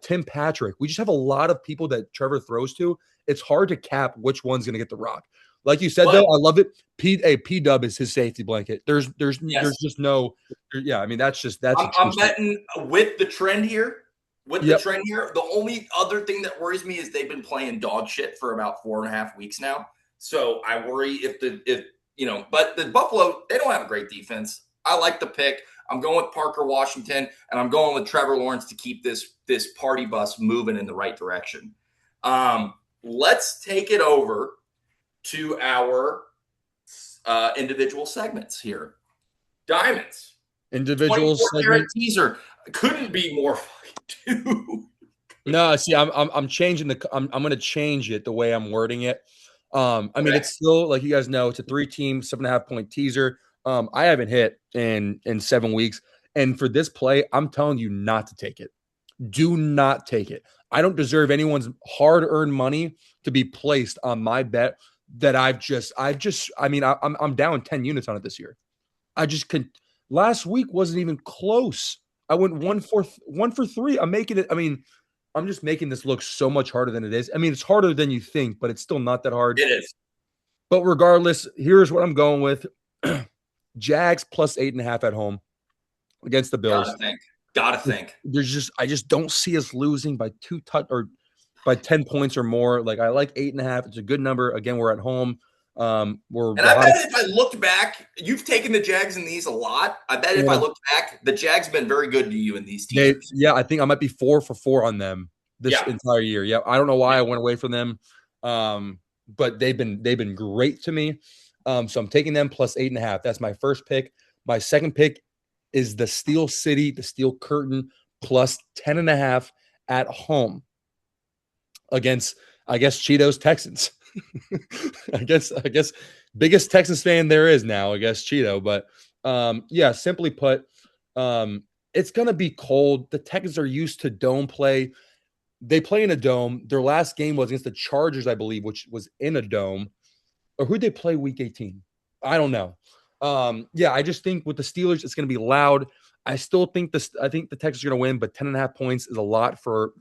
[SPEAKER 2] Tim Patrick. We just have a lot of people that Trevor throws to. It's hard to cap which one's going to get the rock. Like you said,
[SPEAKER 3] But
[SPEAKER 2] though, I love it. P Dub is his safety blanket. There's
[SPEAKER 3] yes,
[SPEAKER 2] just no, yeah. I mean, that's a true
[SPEAKER 3] I'm
[SPEAKER 2] statement.
[SPEAKER 3] betting with the trend here. With the
[SPEAKER 2] Yep.
[SPEAKER 3] trend here, the only other thing that worries me is they've been playing dog shit for about 4.5 weeks now. So I worry if but the Buffalo, they don't have a great defense. I like the pick. I'm going with Parker Washington, and I'm going with Trevor Lawrence to keep this party bus moving in the right direction. Let's take it over to our individual segments here. Diamonds.
[SPEAKER 2] Individual
[SPEAKER 3] 24-karat
[SPEAKER 2] segment.
[SPEAKER 3] teaser couldn't be more fucking dude.
[SPEAKER 2] No, see, I'm changing I'm going to change it the way I'm wording it. I mean,
[SPEAKER 3] Okay.
[SPEAKER 2] it's still like you guys know, it's a 3-team, 7.5 point teaser. I haven't hit in 7 weeks, and for this play, I'm telling you not to take it. Do not take it. I don't deserve anyone's hard-earned money to be placed on my bet that I mean, I'm down 10 units on it this year. I just could. Last week wasn't even close. I went 1 for 3. I'm making it. I mean, I'm just making this look so much harder than it is. I mean, it's harder than you think, but it's still not that hard.
[SPEAKER 3] It is.
[SPEAKER 2] But regardless, here's what I'm going with: Jags plus 8.5 at home against the Bills.
[SPEAKER 3] Gotta think.
[SPEAKER 2] I just don't see us losing by 10 points or more. Like I like 8.5. It's a good number. Again, we're at home. We're
[SPEAKER 3] And
[SPEAKER 2] the
[SPEAKER 3] I bet
[SPEAKER 2] hottest.
[SPEAKER 3] if I looked back, you've taken the Jags in these a lot. I bet if I
[SPEAKER 2] Yeah.
[SPEAKER 3] looked back, the Jags have been very good to you in these
[SPEAKER 2] They,
[SPEAKER 3] teasers.
[SPEAKER 2] yeah, I think I might be 4 for 4 on them this
[SPEAKER 3] Yeah.
[SPEAKER 2] entire year. Yeah, I don't know why I went away from them, but they've been great to me. So I'm taking them plus 8.5. That's my first pick. My second pick is the Steel City, the Steel Curtain plus 10.5 at home against, I guess, Cheeto's Texans. I guess biggest Texans fan there is now, I guess Cheeto. But yeah, simply put, it's gonna be cold. The Texans are used to dome play. They play in a dome. Their last game was against the Chargers, I believe, which was in a dome. Or who'd they play week 18? I don't know. Yeah, I just think with the Steelers, it's going to be loud. I still think this. I think the Texans are going to win, but 10.5 points is a lot for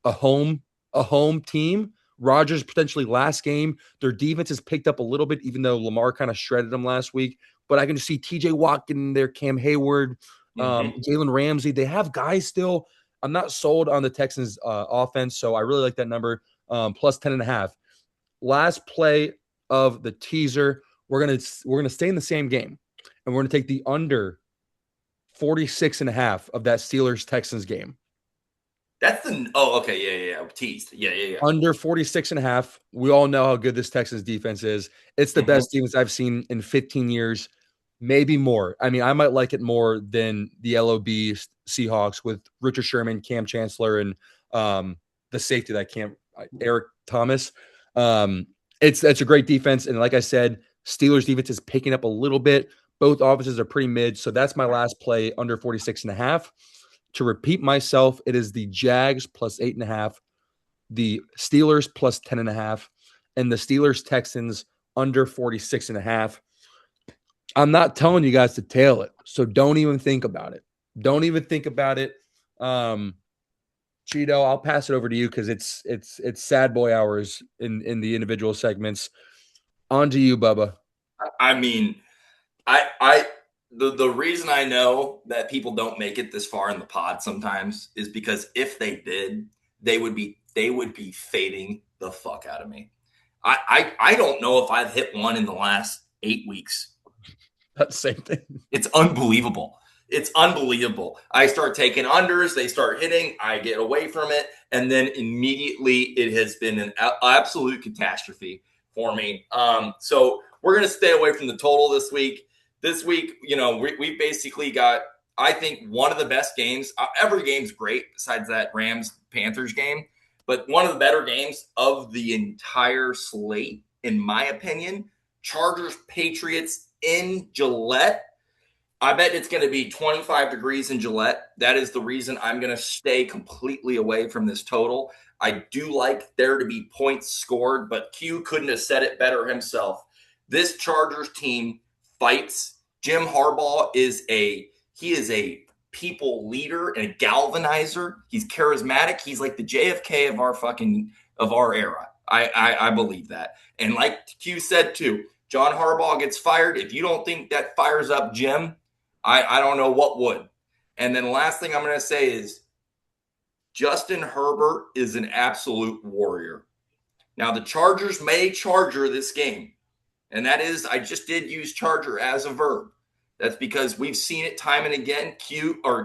[SPEAKER 2] a home team. Rodgers potentially last game. Their defense has picked up a little bit, even though Lamar kind of shredded them last week. But I can just see TJ Watt getting there, Cam Hayward, Jalen Ramsey. They have guys still. I'm not sold on the Texans offense, so I really like that number, plus 10.5. Last play of the teaser, we're gonna stay in the same game, and we're gonna take the under 46.5 of that Steelers Texans game.
[SPEAKER 3] That's the okay, yeah. Teased. Yeah.
[SPEAKER 2] Under 46.5. We all know how good this Texans defense is. It's the best defense I've seen in 15 years, maybe more. I mean, I might like it more than the LOB Seahawks with Richard Sherman, Cam Chancellor, and the safety that Eric Thomas. It's a great defense, and like I said, Steelers defense is picking up a little bit. Both offenses are pretty mid, so that's my last play, under 46.5. To repeat myself, it is the Jags plus 8.5, the Steelers plus 10.5, and the Steelers Texans under 46.5. I'm not telling you guys to tail it, so don't even think about it. Don't even think about it. Cheeto, I'll pass it over to you because it's sad boy hours in the individual segments. On to you, Bubba.
[SPEAKER 3] I mean, the reason I know that people don't make it this far in the pod sometimes is because if they did, they would be fading the fuck out of me. I don't know if I've hit one in the last 8 weeks.
[SPEAKER 2] That's the same thing.
[SPEAKER 3] It's unbelievable. It's unbelievable. I start taking unders, they start hitting, I get away from it, and then immediately it has been an absolute catastrophe for me. So we're going to stay away from the total this week. This week, we basically got, I think, one of the best games. Every game's great besides that Rams-Panthers game, but one of the better games of the entire slate, in my opinion. Chargers-Patriots in Gillette. I bet it's going to be 25 degrees in Gillette. That is the reason I'm going to stay completely away from this total. I do like there to be points scored, but Q couldn't have said it better himself. This Chargers team fights. Jim Harbaugh is a people leader and a galvanizer. He's charismatic. He's like the JFK of our era. I believe that. And like Q said too, John Harbaugh gets fired. If you don't think that fires up Jim, I don't know what would. And then the last thing I'm going to say is Justin Herbert is an absolute warrior. Now, the Chargers may charger this game. And that is, I just did use charger as a verb. That's because we've seen it time and again.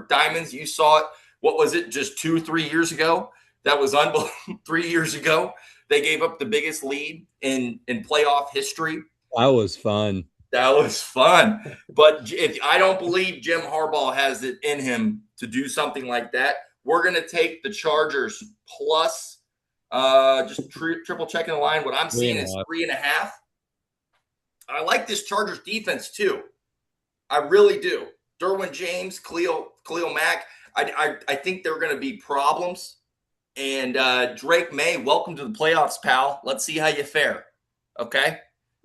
[SPEAKER 3] Diamonds, you saw it. What was it, just 2-3 years ago? That was unbelievable. 3 years ago, they gave up the biggest lead in playoff history.
[SPEAKER 2] That was fun.
[SPEAKER 3] But if I don't believe Jim Harbaugh has it in him to do something like that, we're going to take the Chargers plus, just triple checking the line. What I'm seeing is 3.5. I like this Chargers defense too. I really do. Derwin James, Khalil Mack. I think there are going to be problems. And Drake May, welcome to the playoffs, pal. Let's see how you fare. Okay?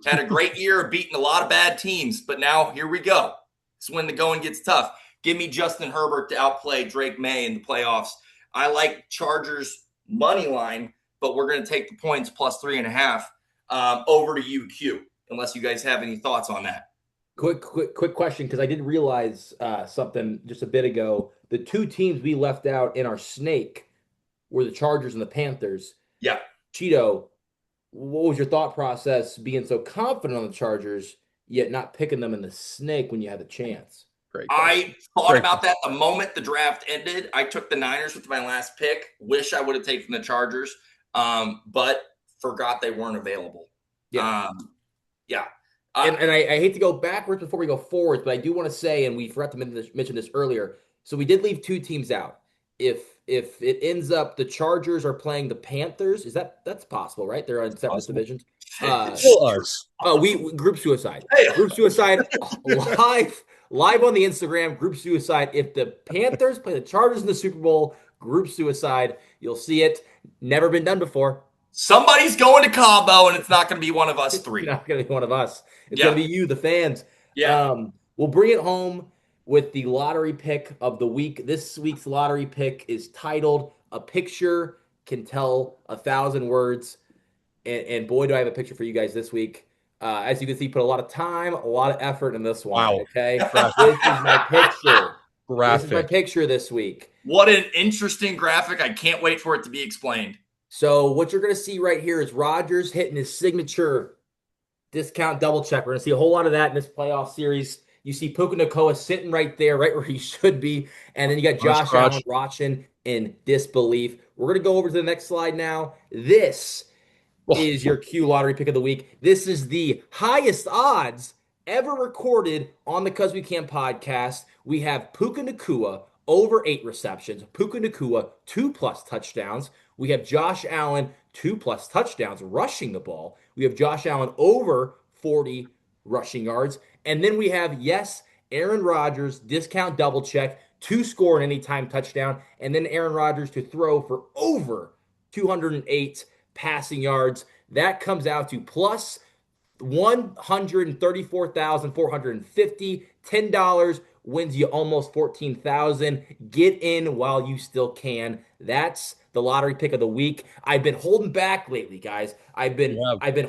[SPEAKER 3] Had a great year beating a lot of bad teams, but now here we go. It's when the going gets tough. Give me Justin Herbert to outplay Drake May in the playoffs. I like Chargers money line, but we're going to take the points plus 3.5. Over to you, Q, unless you guys have any thoughts on that.
[SPEAKER 1] Quick question, because I did realize something just a bit ago. The two teams we left out in our snake were the Chargers and the Panthers.
[SPEAKER 3] Yeah.
[SPEAKER 1] Cheeto, what was your thought process being so confident on the Chargers, yet not picking them in the snake when you had the chance?
[SPEAKER 2] Great.
[SPEAKER 3] I thought about that the moment the draft ended. I took the Niners with my last pick. Wish I would have taken the Chargers, but forgot they weren't available.
[SPEAKER 1] Yeah. And I hate to go backwards before we go forwards, but I do want to say, and we forgot to mention this earlier, so we did leave two teams out. If it ends up the Chargers are playing the Panthers, that's possible, right? They're on separate divisions. We group suicide. Group suicide live on the Instagram. Group suicide. If the Panthers play the Chargers in the Super Bowl, group suicide. You'll see it. Never been done before.
[SPEAKER 3] Somebody's going to Cabo, and it's not going to be one of us
[SPEAKER 1] It's
[SPEAKER 3] three.
[SPEAKER 1] not going to be one of us. It's going
[SPEAKER 3] Yeah.
[SPEAKER 1] to be you, the fans.
[SPEAKER 3] Yeah.
[SPEAKER 1] We'll bring it home with the lottery pick of the week. This week's lottery pick is titled "A Picture Can Tell 1,000 Words." And boy, do I have a picture for you guys this week. As you can see, put a lot of time, a lot of effort in this one.
[SPEAKER 2] Wow.
[SPEAKER 1] Okay, this is my picture. This is my
[SPEAKER 2] Graphic.
[SPEAKER 1] picture this week.
[SPEAKER 3] What an interesting graphic. I can't wait for it to be explained.
[SPEAKER 1] So what you're going to see right here is Rodgers hitting his signature discount double check. We're going to see a whole lot of that in this playoff series. You see Puka Nacua sitting right there, right where he should be. And then you got Josh Allen watching in disbelief. We're going to go over to the next slide now. This is your Q lottery pick of the week. This is the highest odds ever recorded on the Cuz We Can podcast. We have Puka Nacua over 8 receptions. Puka Nacua 2+ touchdowns. We have Josh Allen 2+ touchdowns rushing the ball. We have Josh Allen over 40 rushing yards. And then we have, yes, Aaron Rodgers discount double check to score an anytime touchdown. And then Aaron Rodgers to throw for over 208 passing yards. That comes out to plus 134,450. $10 wins you almost 14,000. Get in while you still can. That's the lottery pick of the week. I've been holding back lately, guys. I've been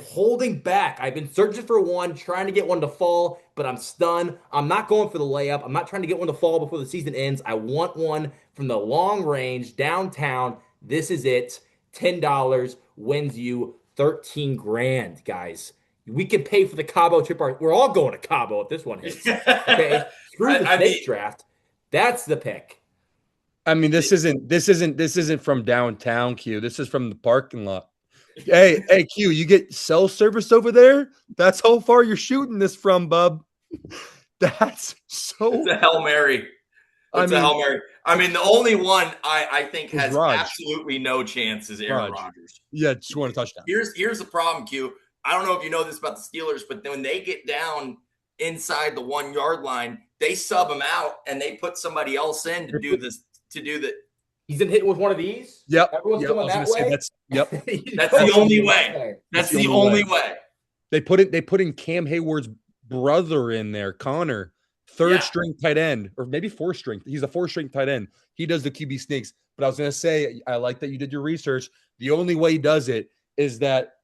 [SPEAKER 1] holding back. I've been searching for one, trying to get one to fall, but I'm stunned. I'm not going for the layup. I'm not trying to get one to fall before the season ends. I want one from the long range downtown. This is it. $10 wins you 13 grand, guys. We can pay for the Cabo trip. We're all going to Cabo if this one hits. Okay, screw the snake draft. That's the pick.
[SPEAKER 2] I mean, this isn't from downtown, Q. This is from the parking lot. Hey, Q, you get cell service over there? That's how far you're shooting this from, bub. That's so.
[SPEAKER 3] It's a Hail Mary. It's a Hail Mary. I mean, the only one I think has absolutely no chance is Aaron Rodgers.
[SPEAKER 2] Yeah, just want a touchdown.
[SPEAKER 3] Here's the problem, Q. I don't know if you know this about the Steelers, but when they get down inside the 1 yard line, they sub him out and they put somebody else in to do this.
[SPEAKER 1] He's been hit with one of these.
[SPEAKER 2] Yep.
[SPEAKER 1] Everyone's going that way.
[SPEAKER 3] That's the only way. That's the only way.
[SPEAKER 2] They put in Cam Hayward's brother in there, Connor, third string tight end, or maybe 4th string. He's a 4th string tight end. He does the QB sneaks. But I was gonna say, I like that you did your research. The only way he does it is that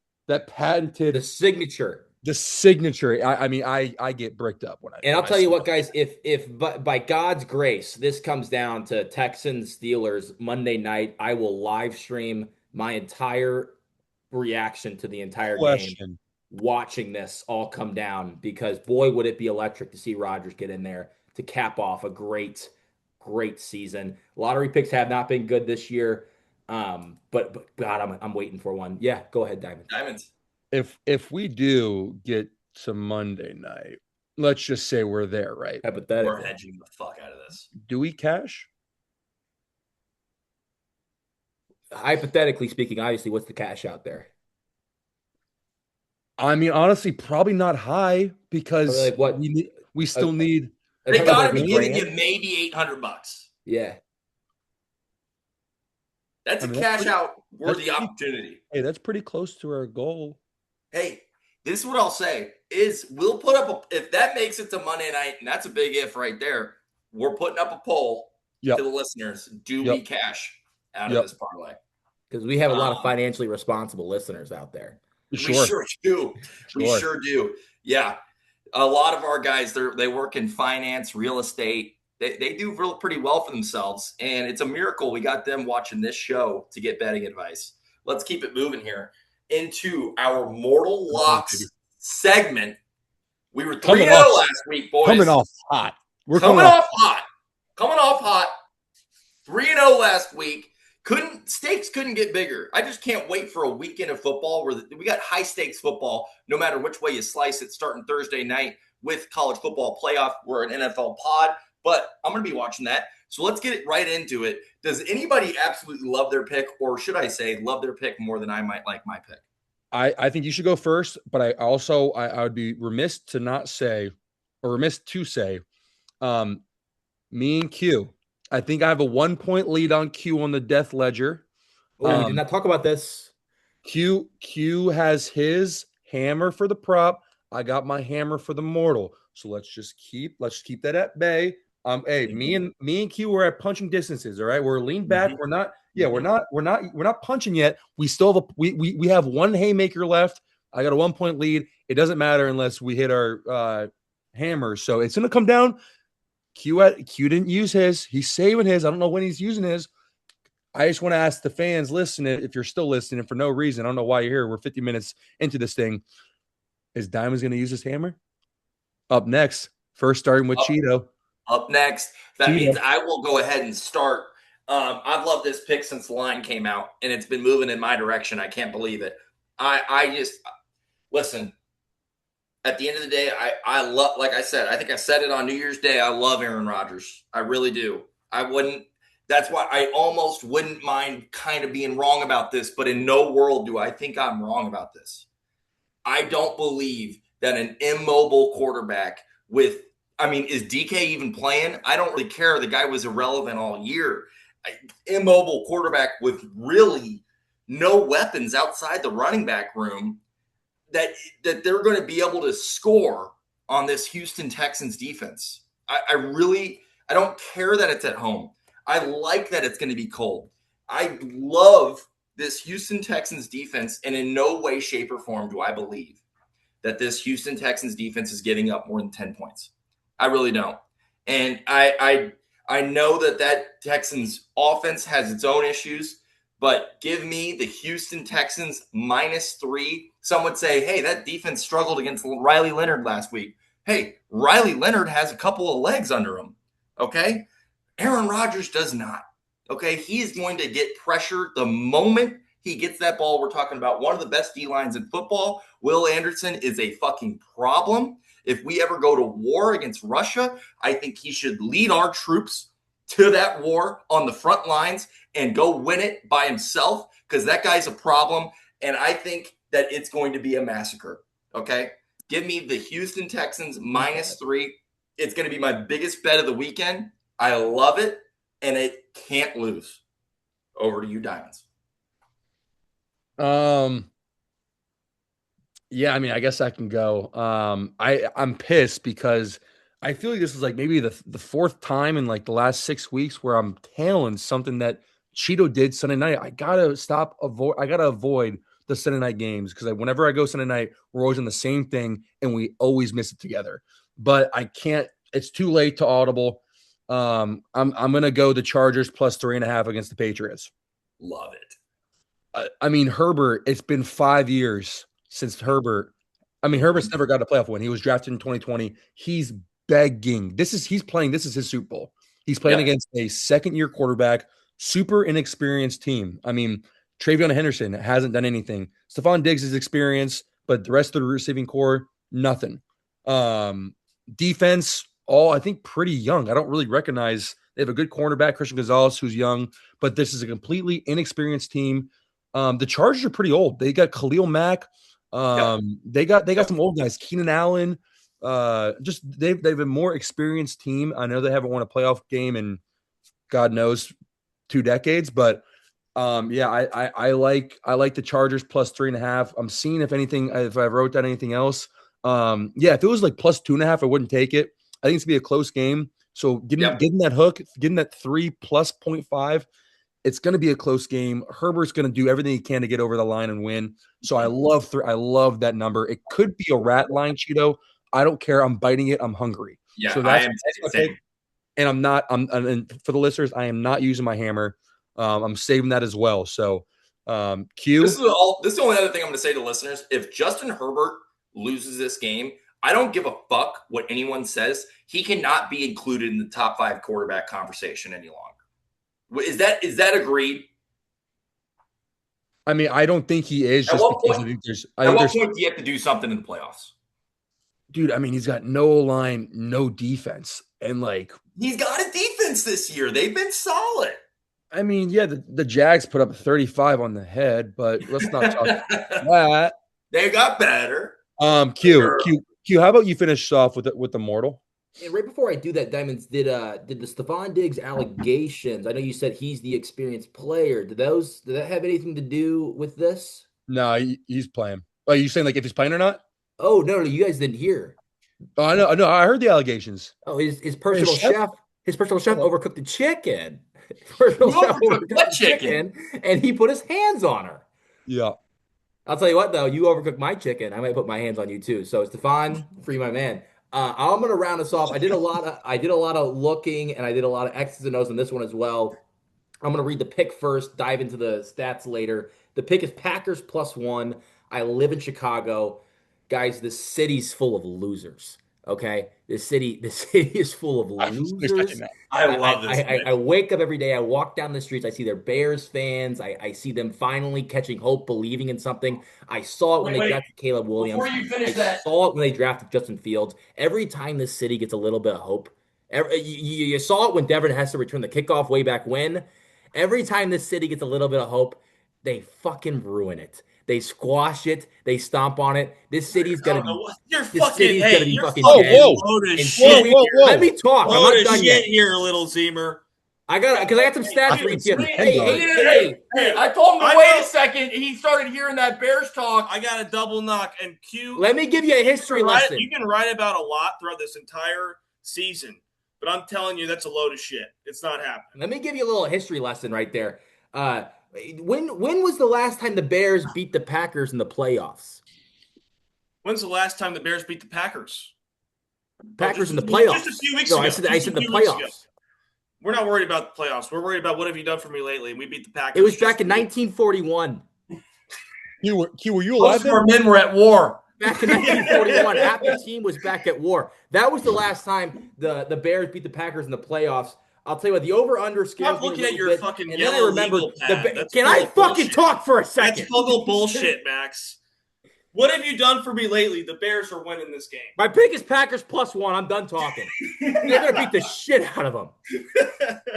[SPEAKER 2] patented
[SPEAKER 1] signature.
[SPEAKER 2] The signature. I mean, I get bricked up when I.
[SPEAKER 1] And I'll tell you what, guys. If by God's grace this comes down to Texans Steelers Monday night, I will live stream my entire reaction to the entire game, watching this all come down. Because boy, would it be electric to see Rodgers get in there to cap off a great season. Lottery picks have not been good this year, but God, I'm waiting for one. Yeah, go ahead,
[SPEAKER 3] Diamonds.
[SPEAKER 2] If we do get to Monday night, let's just say we're there, right?
[SPEAKER 3] We're hedging the fuck out of this.
[SPEAKER 2] Do we cash?
[SPEAKER 1] Hypothetically speaking, obviously, what's the cash out there?
[SPEAKER 2] I mean, honestly, probably not high because like what we still need.
[SPEAKER 3] They got to be giving you maybe $800.
[SPEAKER 1] Yeah,
[SPEAKER 3] that's a cash out worthy opportunity.
[SPEAKER 2] Hey, that's pretty close to our goal.
[SPEAKER 3] Hey, this is what I'll say is we'll put up if that makes it to Monday night, and that's a big if right there. We're putting up a poll to the listeners. Do we cash out of this parlay?
[SPEAKER 1] Because we have a lot of financially responsible listeners out there.
[SPEAKER 3] We sure do. We sure do. Yeah. A lot of our guys, they work in finance, real estate. They do pretty well for themselves. And it's a miracle we got them watching this show to get betting advice. Let's keep it moving here into our Mortal Locks segment. We were 3-0 last week, boys.
[SPEAKER 2] Coming off hot.
[SPEAKER 3] We're coming off hot. Coming off hot. 3-0 last week. Stakes couldn't get bigger. I just can't wait for a weekend of football where we got high stakes football, no matter which way you slice it, starting Thursday night with college football playoff. We're an NFL pod, but I'm going to be watching that. So let's get it right into it. Does anybody absolutely love their pick, or should I say love their pick more than I might like my pick?
[SPEAKER 2] I think you should go first, but I would be remiss to say, me and Q, I think I have a 1 point lead on Q on the Death Ledger.
[SPEAKER 1] Oh, we did not talk about this.
[SPEAKER 2] Q has his hammer for the prop. I got my hammer for the mortal. So let's keep that at bay. Hey, me and Q were at punching distances. All right, we're leaned back. We're not. Yeah, we're not punching yet. We still have we have one haymaker left. I got a 1 point lead. It doesn't matter unless we hit our hammer. So it's gonna come down. Q didn't use his. He's saving his. I don't know when he's using his. I just want to ask the fans listening, if you're still listening for no reason, I don't know why you're here. We're 50 minutes into this thing. Is Diamond's going to use his hammer? Up next, first starting with Cheeto.
[SPEAKER 3] Up next, that means I will go ahead and start. I've loved this pick since the line came out, and it's been moving in my direction. I can't believe it. I just listen. At the end of the day, I love, like I said, I think I said it on New Year's Day. I love Aaron Rodgers. I really do. I wouldn't. That's why I almost wouldn't mind kind of being wrong about this, but in no world do I think I'm wrong about this. I don't believe that an immobile quarterback is DK even playing? I don't really care. The guy was irrelevant all year. Immobile quarterback with really no weapons outside the running back room that they're going to be able to score on this Houston Texans defense. I don't care that it's at home. I like that it's going to be cold. I love this Houston Texans defense, and in no way, shape, or form do I believe that this Houston Texans defense is giving up more than 10 points. I really don't. And I know that Texans offense has its own issues, but give me the Houston Texans -3. Some would say, hey, that defense struggled against Riley Leonard last week. Hey, Riley Leonard has a couple of legs under him, okay? Aaron Rodgers does not. Okay, he is going to get pressure the moment he gets that ball. We're talking about one of the best D-lines in football. Will Anderson is a fucking problem. If we ever go to war against Russia, I think he should lead our troops to that war on the front lines and go win it by himself, because that guy's a problem, and I think that it's going to be a massacre. Okay, give me the Houston Texans -3. It's going to be my biggest bet of the weekend. I love it, and it can't lose. Over to you, Diamonds.
[SPEAKER 2] Yeah, I mean, I guess I can go. I'm pissed because I feel like this is like maybe the fourth time in like the last 6 weeks where I'm tailing something that Cheeto did Sunday night. I gotta avoid the Sunday night games because whenever I go Sunday night, we're always on the same thing and we always miss it together. But I can't. It's too late to audible. I'm gonna go the Chargers +3.5 against the Patriots.
[SPEAKER 3] Love it.
[SPEAKER 2] I mean, Herbert. It's been 5 years since Herbert. I mean, Herbert's never got a playoff win. He was drafted in 2020. He's begging. He's playing. This is his Super Bowl. He's playing against a second-year quarterback, super inexperienced team. I mean, Travion Henderson hasn't done anything. Stephon Diggs is experienced, but the rest of the receiving core, nothing. Defense, all I think pretty young. I don't really recognize. They have a good cornerback, Christian Gonzalez, who's young, but this is a completely inexperienced tean. The Chargers are pretty old. They got Khalil Mack. They got some old guys, Keenan Allen. They've a more experienced team. I know they haven't won a playoff game in God knows 2 decades, but I like the Chargers +3.5. I'm seeing if I wrote down anything else. If it was like +2.5, I wouldn't take it. I think it's gonna be a close game. So getting that hook, getting that 3 plus 0.5, it's going to be a close game. Herbert's going to do everything he can to get over the line and win. So I love that number. It could be a rat line, Cheeto. I don't care. I'm biting it. I'm hungry.
[SPEAKER 3] Yeah,
[SPEAKER 2] so
[SPEAKER 3] I am the same.
[SPEAKER 2] And and for the listeners, I am not using my hammer. I'm saving that as well. So Q.
[SPEAKER 3] This is the only other thing I'm going to say to listeners. If Justin Herbert loses this game, I don't give a fuck what anyone says. He cannot be included in the top 5 quarterback conversation any longer. Is that agreed?
[SPEAKER 2] I mean, I don't think he is.
[SPEAKER 3] At what point do you have to do something in the playoffs?
[SPEAKER 2] Dude, I mean, he's got no line, no defense. And like
[SPEAKER 3] he's got a defense this year. They've been solid.
[SPEAKER 2] I mean, yeah, the Jags put up 35 on the head, but let's not talk about that.
[SPEAKER 3] They got better.
[SPEAKER 2] Q, how about you finish off with the mortal?
[SPEAKER 1] And right before I do that, Diamonds, did the Stephon Diggs allegations? I know you said he's the experienced player. Did that have anything to do with this?
[SPEAKER 2] No, he's playing. Are you saying like if he's playing or not?
[SPEAKER 1] Oh no, you guys didn't hear.
[SPEAKER 2] Oh, I know. I heard the allegations.
[SPEAKER 1] Oh, his
[SPEAKER 2] His
[SPEAKER 1] personal
[SPEAKER 2] chef.
[SPEAKER 1] chef, his personal chef
[SPEAKER 2] Oh,
[SPEAKER 1] overcooked the chicken. His personal
[SPEAKER 3] Who
[SPEAKER 1] chef
[SPEAKER 3] overcooked
[SPEAKER 1] overcooked
[SPEAKER 3] what
[SPEAKER 1] the
[SPEAKER 3] chicken?
[SPEAKER 1] chicken, and he put his hands on her.
[SPEAKER 2] yeah.
[SPEAKER 1] I'll tell you what, though, you overcooked my chicken. I might put my hands on you too. So, Stefan, free my man. I'm gonna round us off. I did a lot of looking, and I did a lot of X's and O's on this one as well. I'm going to read the pick first, dive into the stats later. The pick is Packers +1. I live in Chicago. Guys, this city's full of losers. Okay? The city is full of
[SPEAKER 2] I was expecting
[SPEAKER 1] losers.
[SPEAKER 2] that.
[SPEAKER 3] I
[SPEAKER 1] I,
[SPEAKER 3] love
[SPEAKER 1] I,
[SPEAKER 3] this
[SPEAKER 1] I,
[SPEAKER 3] pick.
[SPEAKER 1] I wake up every day. I walk down the streets. I see their Bears fans. I see them finally catching hope, believing in something. I saw it when
[SPEAKER 3] Wait,
[SPEAKER 1] they
[SPEAKER 3] wait.
[SPEAKER 1] drafted Caleb
[SPEAKER 3] Before
[SPEAKER 1] Williams.
[SPEAKER 3] you
[SPEAKER 1] I
[SPEAKER 3] finish that,
[SPEAKER 1] saw it when they drafted Justin Fields. Every time this city gets a little bit of hope, you saw it when Devin has to return the kickoff way back when. Every time this city gets a little bit of hope, they fucking ruin it. They squash it. They stomp on it.
[SPEAKER 3] I don't know what you're
[SPEAKER 1] This
[SPEAKER 3] fucking.
[SPEAKER 1] city's
[SPEAKER 3] Hey,
[SPEAKER 1] gonna be
[SPEAKER 3] you're
[SPEAKER 1] fucking
[SPEAKER 2] Oh,
[SPEAKER 3] fucking
[SPEAKER 1] dead.
[SPEAKER 2] whoa,
[SPEAKER 3] load of
[SPEAKER 1] And
[SPEAKER 2] whoa,
[SPEAKER 3] shit.
[SPEAKER 1] Stewie,
[SPEAKER 2] whoa,
[SPEAKER 1] let
[SPEAKER 2] whoa.
[SPEAKER 1] me talk. I'm
[SPEAKER 3] Load
[SPEAKER 1] not
[SPEAKER 3] of
[SPEAKER 1] done
[SPEAKER 3] shit
[SPEAKER 1] yet.
[SPEAKER 3] here, little Zemer.
[SPEAKER 1] I got because I got some stats
[SPEAKER 3] Hey,
[SPEAKER 1] for you.
[SPEAKER 2] Put your
[SPEAKER 1] Hey,
[SPEAKER 2] hands on
[SPEAKER 1] hey,
[SPEAKER 2] it.
[SPEAKER 1] hey.
[SPEAKER 3] hey, I told him to
[SPEAKER 4] I
[SPEAKER 3] wait
[SPEAKER 4] know.
[SPEAKER 3] a second. He started hearing that Bears talk.
[SPEAKER 4] I got a double knock and Q.
[SPEAKER 1] Let me give you a history lesson.
[SPEAKER 4] You can write about a lot throughout this entire season, but I'm telling you that's a load of shit. It's not happening.
[SPEAKER 1] Let me give you a little history lesson right there. Uh, when was the last time the Bears beat the Packers in the playoffs?
[SPEAKER 4] When's the last time the Bears beat the Packers?
[SPEAKER 1] Packers in the
[SPEAKER 4] Just a
[SPEAKER 1] playoffs.
[SPEAKER 4] few weeks
[SPEAKER 1] No,
[SPEAKER 4] ago.
[SPEAKER 1] I
[SPEAKER 4] Just a
[SPEAKER 1] said the
[SPEAKER 4] few weeks ago.
[SPEAKER 1] playoffs.
[SPEAKER 4] We're not worried about the playoffs. We're worried about what have you done for me lately. And we beat the Packers.
[SPEAKER 1] It was back in 1941.
[SPEAKER 2] Q, were you
[SPEAKER 3] Most
[SPEAKER 2] alive
[SPEAKER 3] of
[SPEAKER 2] then?
[SPEAKER 3] our men were at war.
[SPEAKER 1] Back in 1941, half the team was back at war. That was the last time the Bears beat the Packers in the playoffs. I'll tell you what, the over/under scares
[SPEAKER 4] Stop
[SPEAKER 1] me a
[SPEAKER 4] looking at
[SPEAKER 1] little
[SPEAKER 4] your
[SPEAKER 1] bit.
[SPEAKER 4] fucking
[SPEAKER 1] And then I
[SPEAKER 4] yellow
[SPEAKER 1] remembered
[SPEAKER 4] legal pad. That's
[SPEAKER 1] can
[SPEAKER 4] full
[SPEAKER 1] I
[SPEAKER 4] of
[SPEAKER 1] fucking
[SPEAKER 4] bullshit.
[SPEAKER 1] talk for a
[SPEAKER 4] That's
[SPEAKER 1] second?
[SPEAKER 4] full of bullshit, Max. What have you done for me lately? The Bears are winning this game.
[SPEAKER 1] My pick is Packers +1. I'm done talking. They're gonna beat the shit out of them.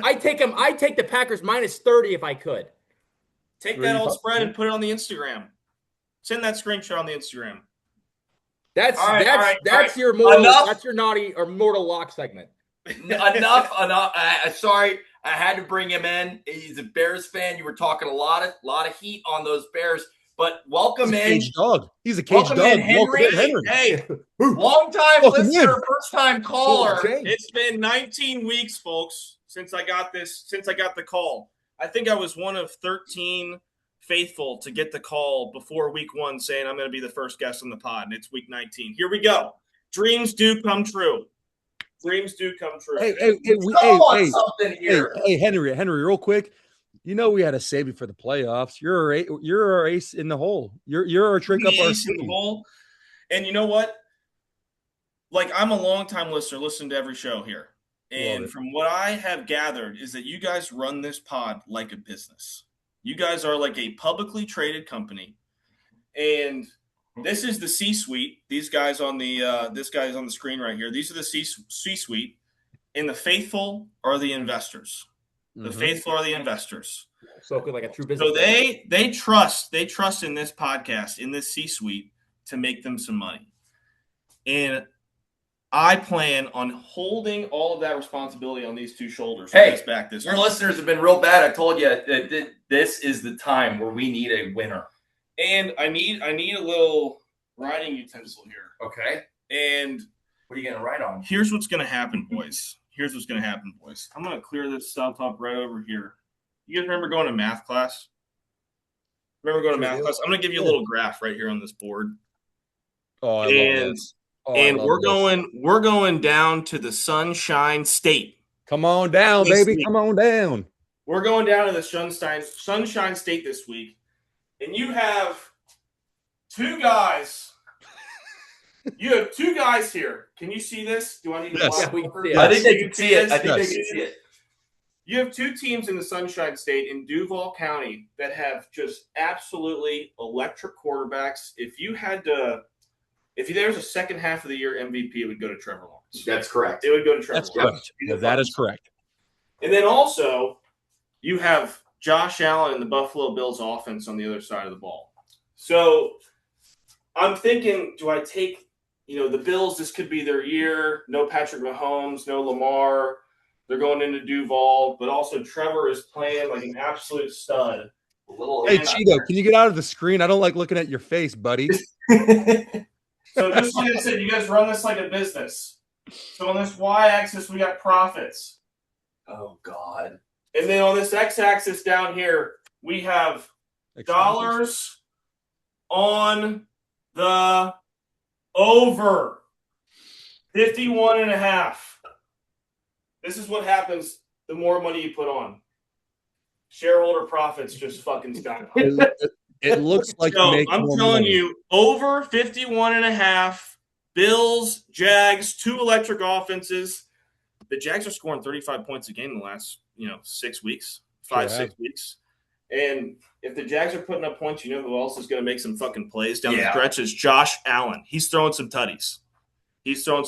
[SPEAKER 1] I take the Packers -30 if I could.
[SPEAKER 4] Take
[SPEAKER 2] Where
[SPEAKER 4] that
[SPEAKER 2] you
[SPEAKER 4] old
[SPEAKER 2] from?
[SPEAKER 4] spread and put it on the Instagram. Send that screenshot on the Instagram.
[SPEAKER 1] That's
[SPEAKER 3] All right,
[SPEAKER 1] that's
[SPEAKER 3] all right,
[SPEAKER 1] that's
[SPEAKER 3] all right.
[SPEAKER 1] your mortal
[SPEAKER 3] Enough.
[SPEAKER 1] that's your naughty or mortal lock segment.
[SPEAKER 3] Enough. Sorry, I had to bring him in. He's a Bears fan. You were talking a lot of heat on those Bears, but
[SPEAKER 2] He's
[SPEAKER 3] welcome
[SPEAKER 2] a
[SPEAKER 3] in.
[SPEAKER 2] caged dog. He's a caged
[SPEAKER 3] Welcome
[SPEAKER 2] dog.
[SPEAKER 3] in, Henry.
[SPEAKER 2] Welcome in, Henry.
[SPEAKER 3] Hey, long time
[SPEAKER 2] Welcome
[SPEAKER 3] listener,
[SPEAKER 2] in.
[SPEAKER 3] first time caller.
[SPEAKER 4] It's been 19 weeks, folks, since I got the call. I think I was one of 13 faithful to get the call before week 1 saying I'm going to be the first guest on the pod, and it's week 19. Here we go. Dreams do come true. Dreams do come true.
[SPEAKER 2] Hey, Henry, real quick. You know we had to save you for the playoffs. You're our ace in the hole. You're our trick up our
[SPEAKER 4] Ace in the hole. And you know what? Like, I'm a longtime listener, listen to every show here. And from what I have gathered is that you guys run this pod like a business. You guys are like a publicly traded company. And this is the C-suite. These guys on the this guy's on the screen right here. These are the C-suite. And the faithful are the investors. The faithful are the investors.
[SPEAKER 1] So good, like a true business.
[SPEAKER 4] So they trust in this podcast, in this C-suite, to make them some money. And I plan on holding all of that responsibility on these two shoulders.
[SPEAKER 3] Hey,
[SPEAKER 4] back this
[SPEAKER 3] your listeners have been real bad. I told you that this is the time where we need a winner.
[SPEAKER 4] And I need a little writing utensil here.
[SPEAKER 3] Okay.
[SPEAKER 4] And
[SPEAKER 3] what are you going to write on?
[SPEAKER 4] Here's what's going to happen, boys. I'm going to clear this stuff up right over here. You guys remember going to math class? I'm going to give you a little graph right here on this board.
[SPEAKER 2] Oh, I love this.
[SPEAKER 4] We're going down to the Sunshine State.
[SPEAKER 2] Come on down, baby. Come on down.
[SPEAKER 4] We're going down to the Sunshine State this week. And you have two guys. You have two guys here. Can you see this? Do I need to?
[SPEAKER 2] Yes.
[SPEAKER 1] Yeah, we can see it.
[SPEAKER 3] I think they can see it.
[SPEAKER 2] Yes.
[SPEAKER 3] They can see it.
[SPEAKER 4] You have two teams in the Sunshine State in Duval County that have just absolutely electric quarterbacks. If there was a second half of the year MVP, it would go to Trevor Lawrence.
[SPEAKER 3] That's correct.
[SPEAKER 4] It would go to Trevor
[SPEAKER 2] That's
[SPEAKER 4] Lawrence.
[SPEAKER 2] correct. That is correct.
[SPEAKER 4] And then also, you have Josh Allen and the Buffalo Bills offense on the other side of the ball. So I'm thinking, do I take the Bills, this could be their year. No Patrick Mahomes, no Lamar. They're going into Duval, but also Trevor is playing like an absolute stud.
[SPEAKER 2] Hey, Cheeto, can you get out of the screen? I don't like looking at your face, buddy.
[SPEAKER 4] So just like I said, you guys run this like a business. So on this y-axis, we got profits.
[SPEAKER 3] Oh, God.
[SPEAKER 4] And then on this x-axis down here, we have dollars on the over 51.5. This is what happens the more money you put on. Shareholder profits just fucking skyrocket.
[SPEAKER 2] It looks like
[SPEAKER 4] so I'm telling you, over 51.5. Bills, Jags, 2 electric offenses. The Jags are scoring 35 points a game in the last 6 weeks, 6 weeks. And if the Jags are putting up points, you know who else is going to make some fucking plays down the stretch is Josh Allen. He's throwing some tutties. So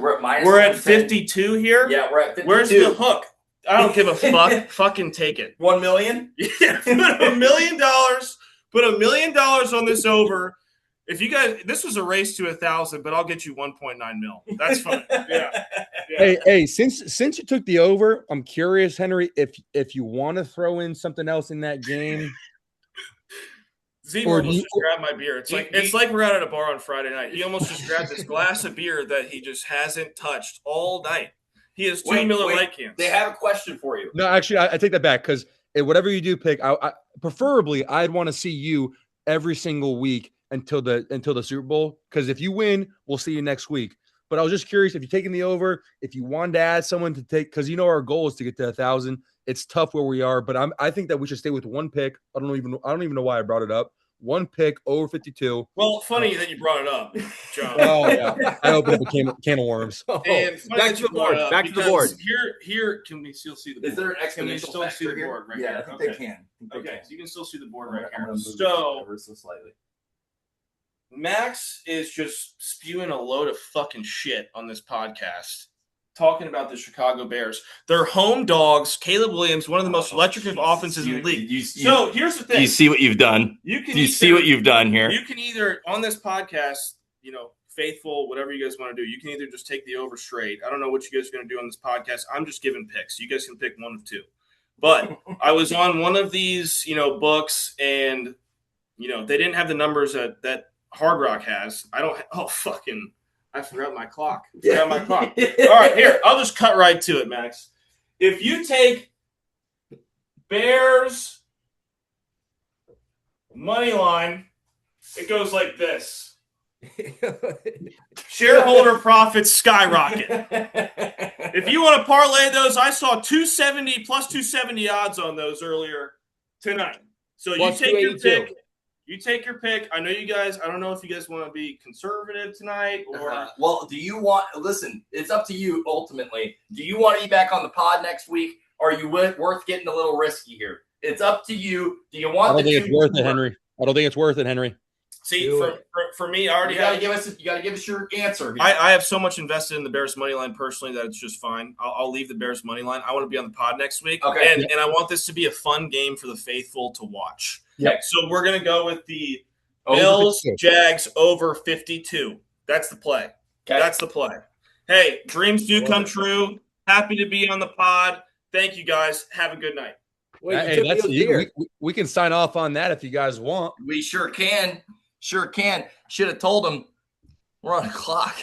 [SPEAKER 4] we're at 52 here.
[SPEAKER 3] Yeah, we're at 52.
[SPEAKER 4] Where's the hook? I don't give a fuck. Fucking take it.
[SPEAKER 3] 1 million?
[SPEAKER 4] Yeah, put $1 million. Put $1 million on this over. If you guys, this was a race to 1,000, but I'll get you 1.9 mil. That's fine. Yeah.
[SPEAKER 2] Hey, since you took the over, I'm curious, Henry, if you want to throw in something else in that game.
[SPEAKER 4] Z almost just grabbed my beer. It's like we're out at a bar on Friday night. He almost just grabbed this glass of beer that he just hasn't touched all night. He has 2 Miller Lite cans.
[SPEAKER 3] They have a question for you.
[SPEAKER 2] No, actually, I take that back because whatever you do pick, I preferably I'd want to see you every single week until the Super Bowl. Because if you win, we'll see you next week. But I was just curious if you're taking the over, if you wanted to add someone to take, because our goal is to get to 1,000. It's tough where we are, but I think that we should stay with one pick. I don't even know why I brought it up. One pick over 52.
[SPEAKER 4] Well, funny that you brought it up, John.
[SPEAKER 2] Oh yeah, I opened up a can of worms.
[SPEAKER 4] And
[SPEAKER 1] back to the board. Back to the board.
[SPEAKER 4] Here, can we still see the board?
[SPEAKER 3] Is there an exponential
[SPEAKER 4] Can we still see the board right here?
[SPEAKER 3] Yeah, I think they can.
[SPEAKER 4] Okay, so you can still see the board right here. So
[SPEAKER 3] ever so slightly.
[SPEAKER 4] Max is just spewing a load of fucking shit on this podcast, talking about the Chicago Bears. They're home dogs. Caleb Williams, one of the most electric offenses in the league. So here's the thing.
[SPEAKER 3] Do you see what you've done? Do you see what you've done here?
[SPEAKER 4] You can either, on this podcast, faithful, whatever you guys want to do, you can either just take the over straight. I don't know what you guys are going to do on this podcast. I'm just giving picks. You guys can pick one of two. But I was on one of these, books, and, they didn't have the numbers that Hard Rock has. I forgot my clock. All right, here. I'll just cut right to it, Max. If you take Bears money line, it goes like this. Shareholder profits skyrocket. If you want to parlay those, I saw 270 plus 270 odds on those earlier tonight. So
[SPEAKER 1] plus
[SPEAKER 4] you take your pick. You take your pick. I know you guys. I don't know if you guys want to be conservative tonight or.
[SPEAKER 3] Well, do you want? Listen, it's up to you. Ultimately, do you want to be back on the pod next week? Or are you worth getting a little risky here? It's up to you. Do you want?
[SPEAKER 2] I don't think it's worth it, Henry. I don't think it's worth it, Henry.
[SPEAKER 4] See, for me, I already
[SPEAKER 3] you gotta give us your answer.
[SPEAKER 4] I have so much invested in the Bears money line personally that it's just fine. I'll leave the Bears money line. I want to be on the pod next week.
[SPEAKER 3] Okay.
[SPEAKER 4] And I want this to be a fun game for the faithful to watch.
[SPEAKER 3] Yep.
[SPEAKER 4] So we're gonna go with the Bills Jags over 52. That's the play. Okay. That's the play. Hey, dreams do come true. Happy to be on the pod. Thank you guys. Have a good night.
[SPEAKER 2] Hey, we can sign off on that if you guys want.
[SPEAKER 3] We sure can. Sure can. Should have told him we're on a clock.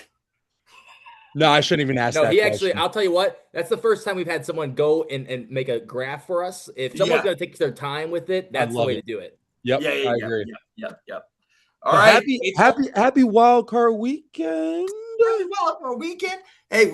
[SPEAKER 2] No, I shouldn't even ask that.
[SPEAKER 1] No, he actually, I'll tell you what, that's the first time we've had someone go and make a graph for us. If someone's going to take their time with it, that's the way to do it.
[SPEAKER 2] Yep. I agree.
[SPEAKER 3] Yep. All right.
[SPEAKER 2] Happy wild card weekend.
[SPEAKER 3] Happy wild card weekend. Hey,